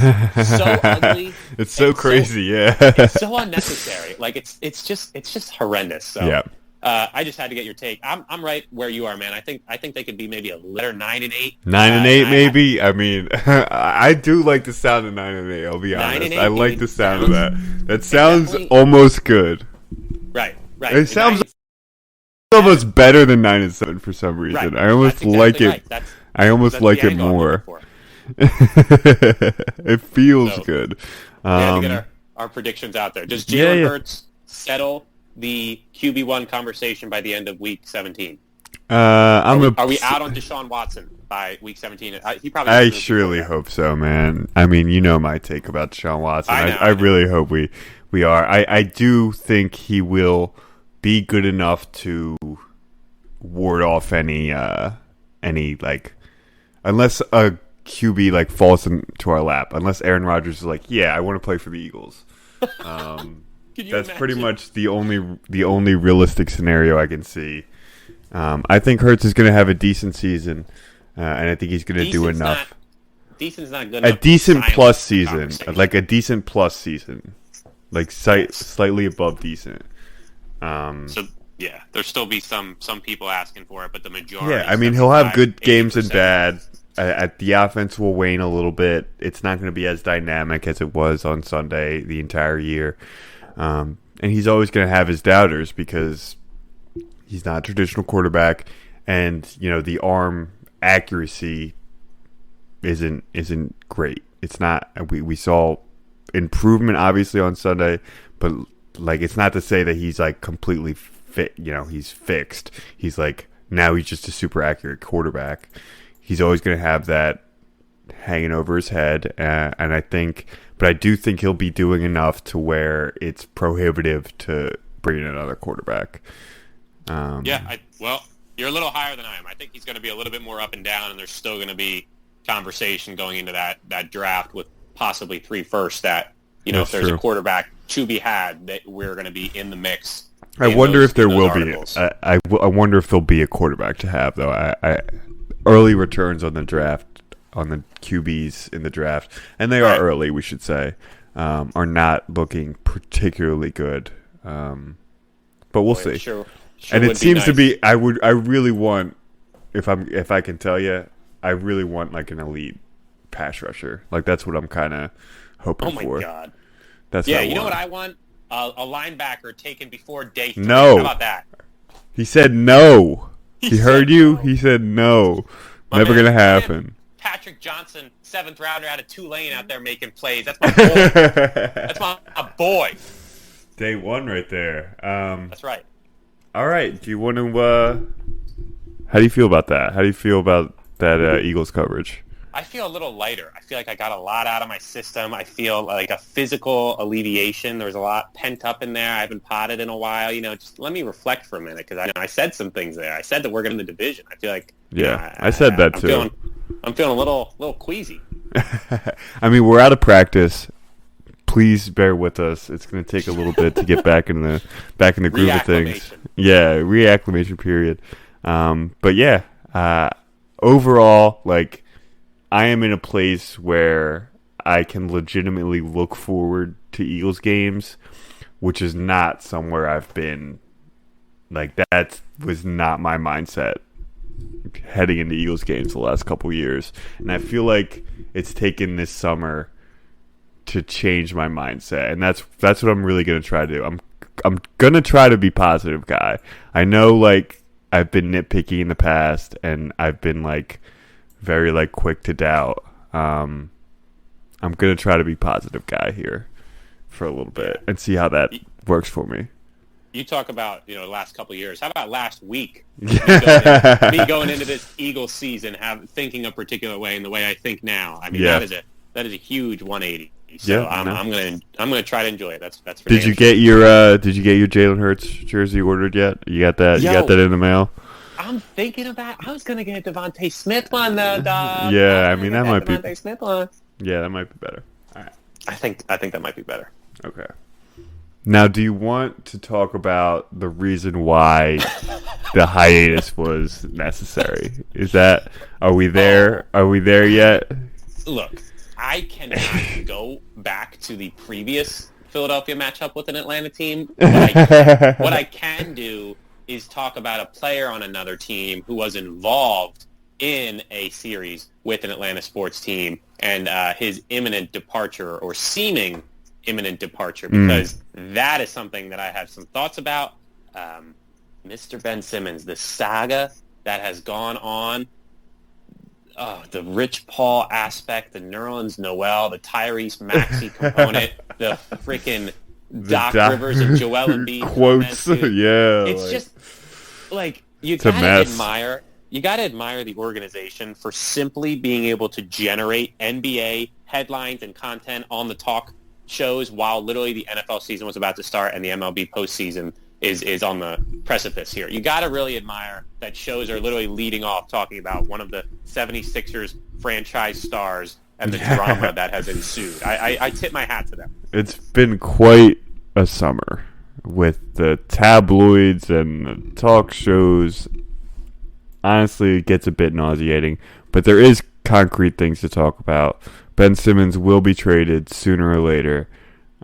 so ugly. It's so crazy, It's so unnecessary. Like it's just horrendous. So I just had to get your take. I'm right where you are, man. I think they could be maybe a litter 9-8. 9-8, maybe. I mean, I do like the sound of 9-8. I'll be honest. I like the sound of that. That sounds almost good. Right. It sounds almost better than 9-7 for some reason. I almost like it. I almost like it more. It feels good. We had to get our predictions out there. Does Jalen Hurts settle the QB1 conversation by the end of Week 17? Are we out on Deshaun Watson by Week 17? I surely hope so, man. I mean, you know my take about Deshaun Watson. I really hope we are. I do think he will be good enough to ward off any like, unless a QB like falls into our lap, unless Aaron Rodgers is like, yeah, I want to play for the Eagles. That's imagine? Pretty much the only realistic scenario I can see. I think Hurts is going to have a decent season, and I think he's going to do enough. Decent's not good enough. A decent plus season, like a decent plus season, like slightly above decent. So yeah, there'll still be some people asking for it, but the majority. Yeah, I mean he'll have good games and bad. The offense will wane a little bit. It's not going to be as dynamic as it was on Sunday the entire year, and he's always going to have his doubters because he's not a traditional quarterback, and you know the arm accuracy isn't great. It's not. We saw improvement obviously on Sunday, but like it's not to say that he's like completely fit. You know, he's fixed. He's like now he's just a super accurate quarterback. He's always going to have that hanging over his head, and I do think he'll be doing enough to where it's prohibitive to bring in another quarterback. Well, you're a little higher than I am. I think he's going to be a little bit more up and down, and there's still going to be conversation going into that draft with possibly 3 firsts that, you know, if there's a quarterback to be had, that we're going to be in the mix. I wonder if there will be. I wonder if there'll be a quarterback to have, though. Early returns on the draft, on the QBs in the draft, and they are early, we should say, are not looking particularly good. But we'll see. Sure and it seems nice. To be. I really want, if I can tell you, I really want like an elite pass rusher. Like that's what I'm kind of hoping for. Oh my god. That's you know what I want? A linebacker taken before day 3. No. How about that? He said no. He heard you. No. He said no. Never gonna happen. Patrick Johnson, 7th rounder out of Tulane, out there making plays. That's my boy. That's my boy. Day 1 right there. That's right. All right. Do you want to? How do you feel about that? How do you feel about that Eagles coverage? I feel a little lighter. I feel like I got a lot out of my system. I feel like a physical alleviation. There was a lot pent up in there. I haven't potted in a while. You know, just let me reflect for a minute because I said some things there. I said that we're going to the division. I feel like I said that too. I'm feeling a little queasy. I mean, we're out of practice. Please bear with us. It's going to take a little bit to get back in the groove of things. Yeah, reacclimation period. But yeah, overall, like. I am in a place where I can legitimately look forward to Eagles games, which is not somewhere I've been. Like, that was not my mindset heading into Eagles games the last couple years. And I feel like it's taken this summer to change my mindset. And that's what I'm really going to try to do. I'm going to try to be positive guy. I know, like, I've been nitpicky in the past, and I've been, like, very like quick to doubt. I'm gonna try to be positive guy here for a little bit and see how that works for me. You talk about the last couple of years. How about last week? me going into this Eagles season, thinking a particular way and the way I think now. I mean that is a huge 180. So I'm gonna try to enjoy it. That's for Did you get your Jalen Hurts jersey ordered yet? You got that? You got that in the mail? I'm thinking about. I was gonna get a Devontae Smith one though, dog. Yeah, I mean that might be. Devontae Smith one. Yeah, that might be better. All right. I think that might be better. Okay. Now, do you want to talk about the reason why the hiatus was necessary? Are we there? Are we there yet? Look, I cannot go back to the previous Philadelphia matchup with an Atlanta team. What I can do is talk about a player on another team who was involved in a series with an Atlanta sports team and his imminent departure or seeming imminent departure, because that is something that I have some thoughts about. Mr. Ben Simmons, the saga that has gone on the Rich Paul aspect, the Nerlens Noel, the Tyrese Maxey component, the freaking Doc Rivers and Joel Embiid quotes. Yeah, it's just like you gotta admire the organization for simply being able to generate NBA headlines and content on the talk shows while literally the NFL season was about to start and the MLB postseason is on the precipice here. You got to really admire that shows are literally leading off talking about one of the 76ers franchise stars and the drama that has ensued. I tip my hat to them. It's been quite a summer with the tabloids and the talk shows. Honestly, it gets a bit nauseating, but there is concrete things to talk about. Ben Simmons will be traded sooner or later.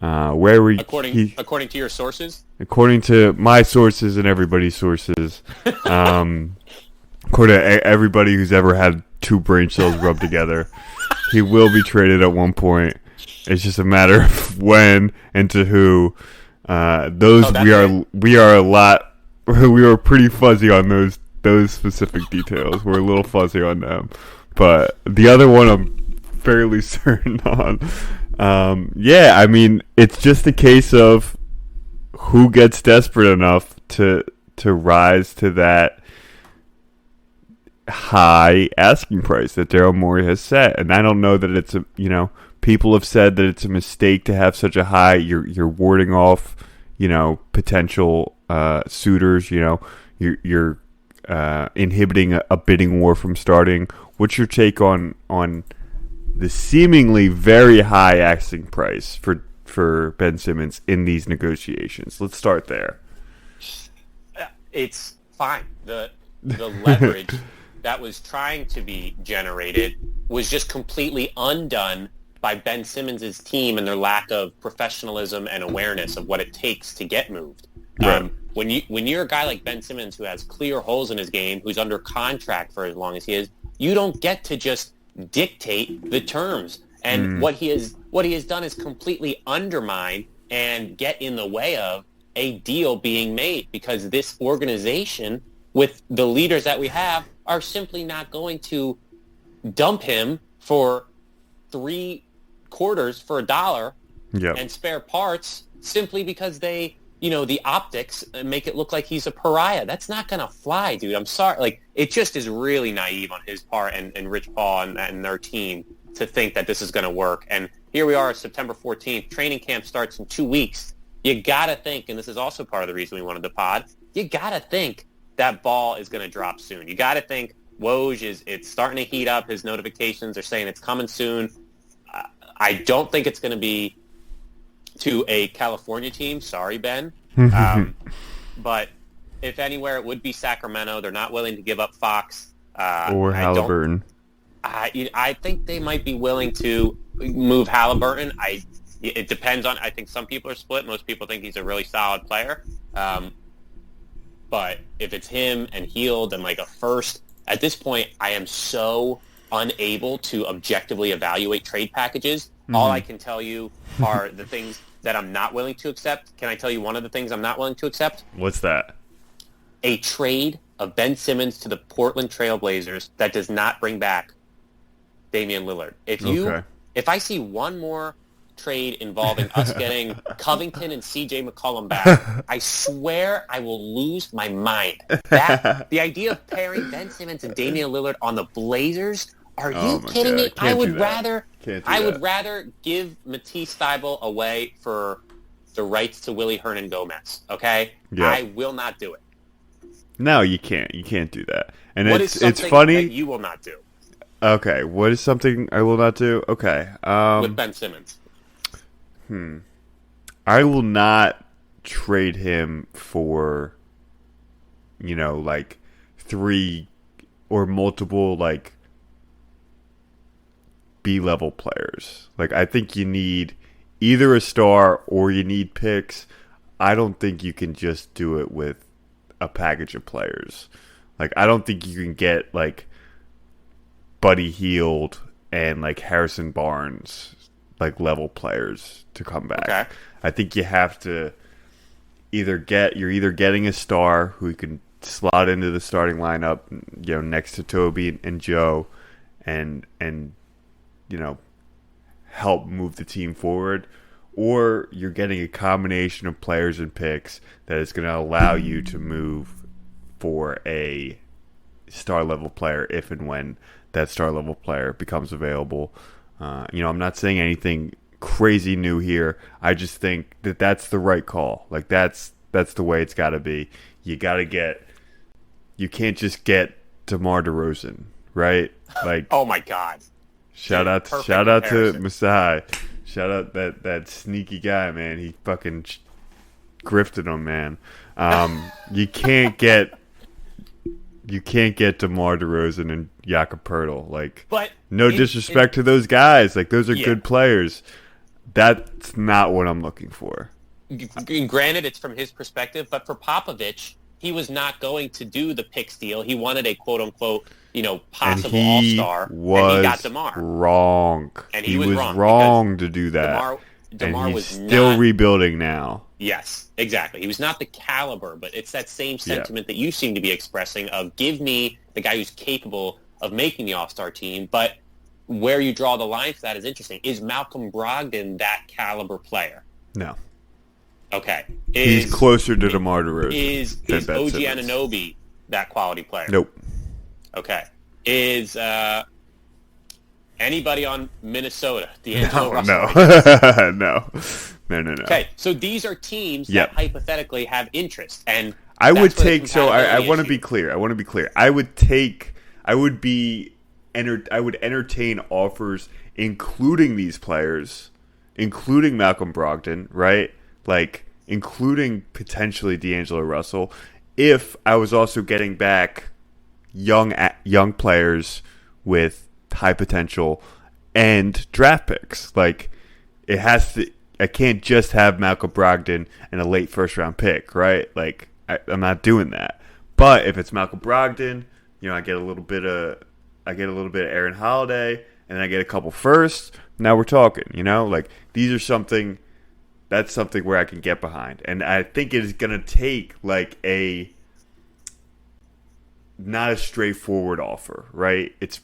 According to your sources? According to my sources and everybody's sources. According to everybody who's ever had two brain cells rubbed together, he will be traded at one point. It's just a matter of when and to who. We are pretty fuzzy on those specific details. We're a little fuzzy on them. But the other one I'm fairly certain on. I mean, it's just a case of who gets desperate enough to rise to that high asking price that Daryl Morey has set. And I don't know that it's people have said that it's a mistake to have such a high. You're warding off, potential suitors. You're inhibiting a bidding war from starting. What's your take on the seemingly very high asking price for Ben Simmons in these negotiations? Let's start there. It's fine. The leverage that was trying to be generated was just completely undone by Ben Simmons' team and their lack of professionalism and awareness of what it takes to get moved. Right. When you're a guy like Ben Simmons who has clear holes in his game, who's under contract for as long as he is, you don't get to just dictate the terms. And what he has done is completely undermine and get in the way of a deal being made, because this organization with the leaders that we have are simply not going to dump him for 3 quarters for $1 and spare parts simply because they, the optics make it look like he's a pariah. That's not going to fly, dude. I'm sorry. Like, it just is really naive on his part and Rich Paul and their team to think that this is going to work. And here we are, September 14th. Training camp starts in 2 weeks. You got to think, and this is also part of the reason we wanted the pod, you got to think that ball is going to drop soon. You got to think Woj it's starting to heat up. His notifications are saying it's coming soon. I don't think it's going to be to a California team. Sorry, Ben. But if anywhere, it would be Sacramento. They're not willing to give up Fox. Or Halliburton. I think they might be willing to move Halliburton. It depends on. I think some people are split. Most people think he's a really solid player. But if it's him and Hield and like a first, at this point, I am so unable to objectively evaluate trade packages. All I can tell you are the things that I'm not willing to accept. Can I tell you one of the things I'm not willing to accept? What's that? A trade of Ben Simmons to the Portland Trail Blazers that does not bring back Damian Lillard. If I see one more trade involving us getting Covington and CJ McCollum back, I swear I will lose my mind. The idea of pairing Ben Simmons and Damian Lillard on the Blazers, are you kidding me? I would rather give Matisse Thybulle away for the rights to Willie Hernan Gomez. Okay? Yep. I will not do it. No, you can't. You can't do that. And it's funny that you will not do. Okay, what is something I will not do? Okay. With Ben Simmons. I will not trade him for, like 3 or multiple, like, B-level players. Like, I think you need either a star or you need picks. I don't think you can just do it with a package of players. Like, I don't think you can get, like, Buddy Hield and, like, Harrison Barnes, like, level players to come back. Okay. I think you have to you're either getting a star who can slot into the starting lineup, next to Toby and Joe, and help move the team forward, or you're getting a combination of players and picks that is going to allow you to move for a star level player if and when that star level player becomes available. I'm not saying anything crazy new here. I just think that that's the right call. Like that's the way it's got to be. You can't just get DeMar DeRozan, right? Like, oh my God. Shout out to Masai. Shout out that sneaky guy, man. He fucking grifted him, man. You can't get DeMar DeRozan and Jakob Poeltl. Like, but no disrespect to those guys. Like, those are good players. That's not what I'm looking for. Granted, it's from his perspective, but for Popovich, he was not going to do the pick steal. He wanted a quote unquote, possible all-star, and he got DeMar. Wrong. And he was wrong to do that. DeMar and was still rebuilding now. Yes, exactly. He was not the caliber, but it's that same sentiment that you seem to be expressing of give me the guy who's capable of making the all-star team, but where you draw the line for that is interesting. Is Malcolm Brogdon that caliber player? No. Okay. He's closer to DeMar DeRozan. Is OG Anunoby that quality player? Nope. Okay. Is anybody on Minnesota? D'Angelo Russell? No. Okay, so these are teams that hypothetically have interest, and I would take. So I want to be clear. I would entertain offers, including these players, including Malcolm Brogdon, right? Like, including potentially D'Angelo Russell, if I was also getting back young players with high potential and draft picks. Like, it has to. I can't just have Malcolm Brogdon and a late first round pick, right? Like, I'm not doing that. But if it's Malcolm Brogdon, I get a little bit of Aaron Holiday, and then I get a couple firsts. Now we're talking. Like, these are something. That's something where I can get behind. And I think it is going to take, like, not a straightforward offer, right? It's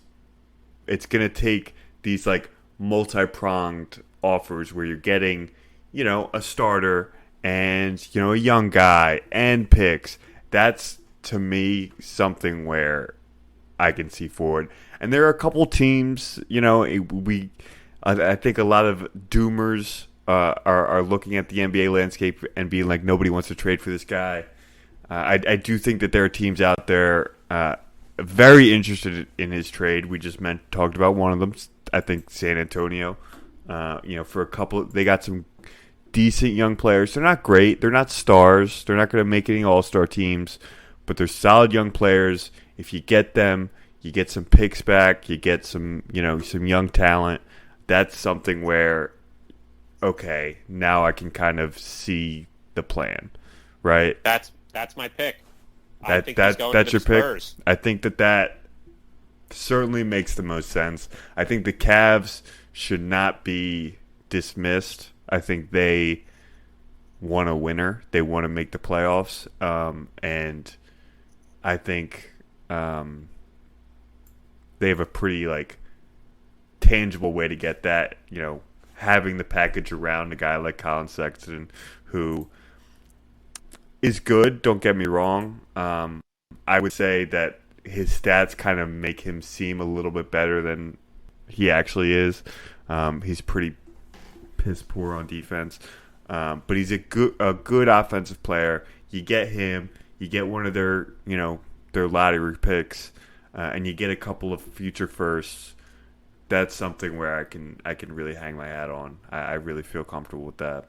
going to take these, like, multi-pronged offers where you're getting, a starter and, a young guy and picks. That's, to me, something where I can see forward. And there are a couple teams, I think a lot of doomers are looking at the NBA landscape and being like, nobody wants to trade for this guy. I do think that there are teams out there very interested in his trade. We just talked about one of them. I think San Antonio. For a couple, they got some decent young players. They're not great. They're not stars. They're not going to make any all-star teams, but they're solid young players. If you get them, you get some picks back. You get some young talent. That's something where, okay, now I can kind of see the plan, right? That's my pick. That's your Spurs pick. I think that certainly makes the most sense. I think the Cavs should not be dismissed. I think they want a winner. They want to make the playoffs, and I think they have a pretty tangible way to get that. Having the package around a guy like Colin Sexton, who is good. Don't get me wrong. I would say that his stats kind of make him seem a little bit better than he actually is. He's pretty piss poor on defense, but he's a good offensive player. You get him, you get one of their lottery picks, and you get a couple of future firsts. That's something where I can really hang my hat on. I really feel comfortable with that.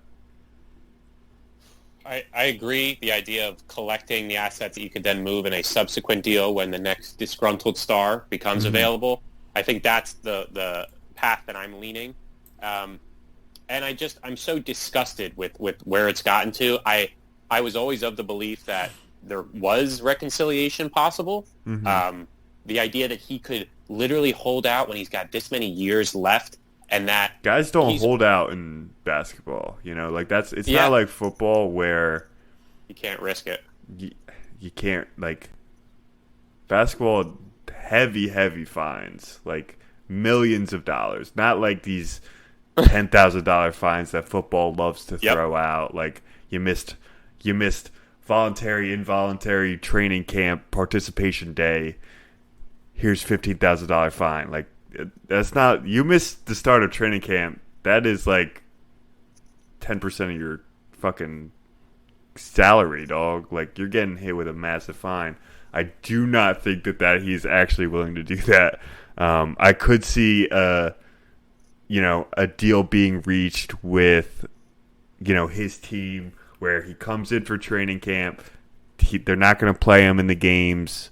I agree. The idea of collecting the assets that you could then move in a subsequent deal when the next disgruntled star becomes available. I think that's the path that I'm leaning. And I'm so disgusted with where it's gotten to. I was always of the belief that there was reconciliation possible. The idea that he could literally hold out when he's got this many years left, and that guys don't hold out in basketball. It's not like football where you can't risk it. You can't, basketball heavy fines, like millions of dollars, not like these $10,000 fines that football loves to throw out. Like you missed voluntary, involuntary training camp participation day. Here's $15,000 fine. Like that's not, you missed the start of training camp. That is like 10% of your fucking salary, dog. Like you're getting hit with a massive fine. I do not think that he's actually willing to do that. I could see a deal being reached with, his team where he comes in for training camp. They're not going to play him in the games,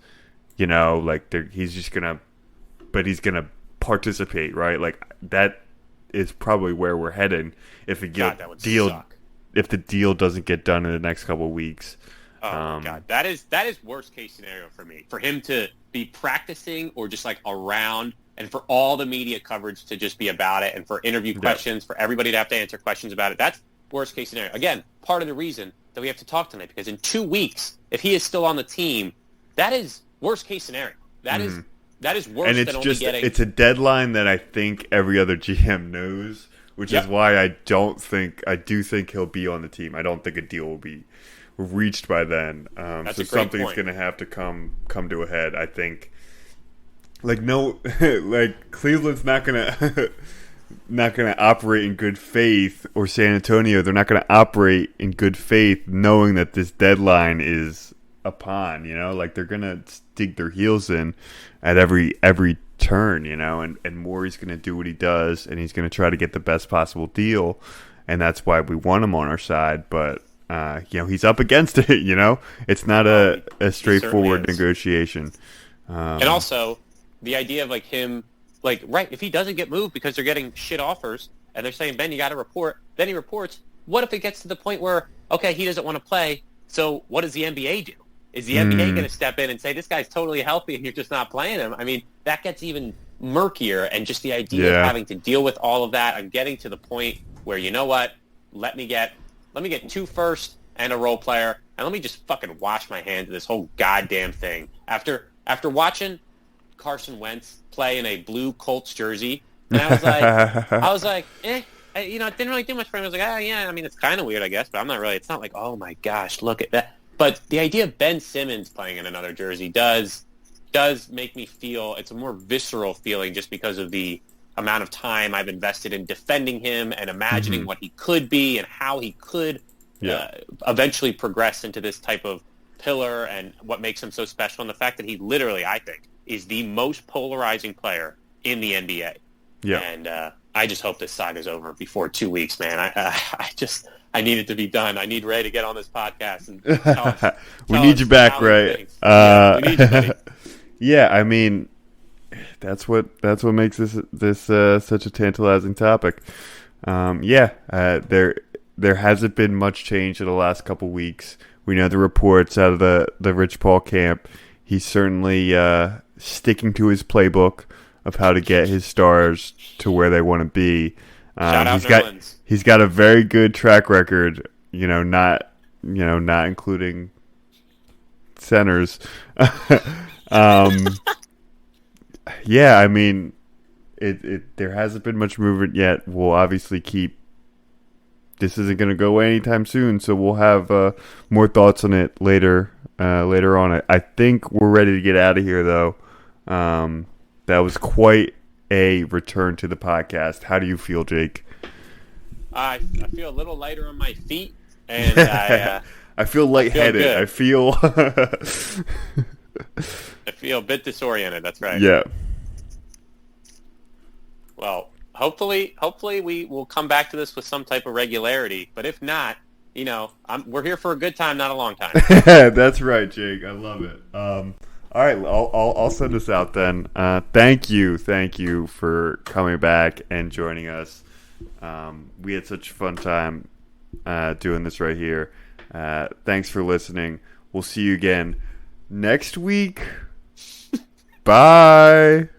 he's just going to, but he's going to participate, right? Like that is probably where we're heading if the deal doesn't get done in the next couple of weeks. Oh my God, that is worst case scenario for me. For him to be practicing or just like around, and for all the media coverage to just be about it, and for interview questions, for everybody to have to answer questions about it. That's worst case scenario. Again, part of the reason that we have to talk tonight, because in 2 weeks, if he is still on the team, that is worst case scenario. That is worse and it's than just, only getting. It's a deadline that I think every other GM knows, which is why I do think he'll be on the team. I don't think a deal will be reached by then. So something's going to have to come to a head. I think, Cleveland's not going to operate in good faith, or San Antonio, they're not going to operate in good faith knowing that this deadline is upon. They're going to dig their heels in at every turn. And Morey's going to do what he does, and he's going to try to get the best possible deal, and that's why we want him on our side. But he's up against it. It's not a straightforward negotiation. And also, the idea of him, if he doesn't get moved because they're getting shit offers and they're saying, Ben, you got to report. Then he reports. What if it gets to the point where, okay, he doesn't want to play, so what does the NBA do? Is the NBA going to step in and say, this guy's totally healthy and you're just not playing him? I mean, that gets even murkier, and just the idea of having to deal with all of that and getting to the point where, you know what, let me get 2 first and a role player, and let me just fucking wash my hands of this whole goddamn thing. After watching Carson Wentz play in a blue Colts jersey, and I was like, it didn't really do much for him. I was like, it's kind of weird, I guess, but I'm not really. It's not like, oh my gosh, look at that. But the idea of Ben Simmons playing in another jersey does make me feel, it's a more visceral feeling, just because of the amount of time I've invested in defending him and imagining what he could be and how he could eventually progress into this type of pillar, and what makes him so special, and the fact that he literally, I think, is the most polarizing player in the NBA. Yeah. And I just hope this saga's over before 2 weeks, man. I need it to be done. I need Ray to get on this podcast and tell us. We need you back, Ray. We need you, buddy. Yeah, I mean, that's what makes this such a tantalizing topic. There hasn't been much change in the last couple weeks. We know the reports out of the Rich Paul camp. He's certainly sticking to his playbook of how to get his stars to where they want to be. Shout out he's got a very good track record. Not including centers. Yeah, I mean, there hasn't been much movement yet. We'll obviously keep. This isn't going to go away anytime soon, so we'll have more thoughts on it later on. I think we're ready to get out of here, though. That was quite a return to the podcast. How do you feel, Jake? I feel a little lighter on my feet, and I feel lightheaded. I feel a bit disoriented. That's right. Yeah. Well, hopefully we will come back to this with some type of regularity. But if not, we're here for a good time, not a long time. That's right, Jake. I love it. All right, I'll send this out then. Thank you for coming back and joining us. We had such a fun time doing this right here. Thanks for listening. We'll see you again next week. Bye.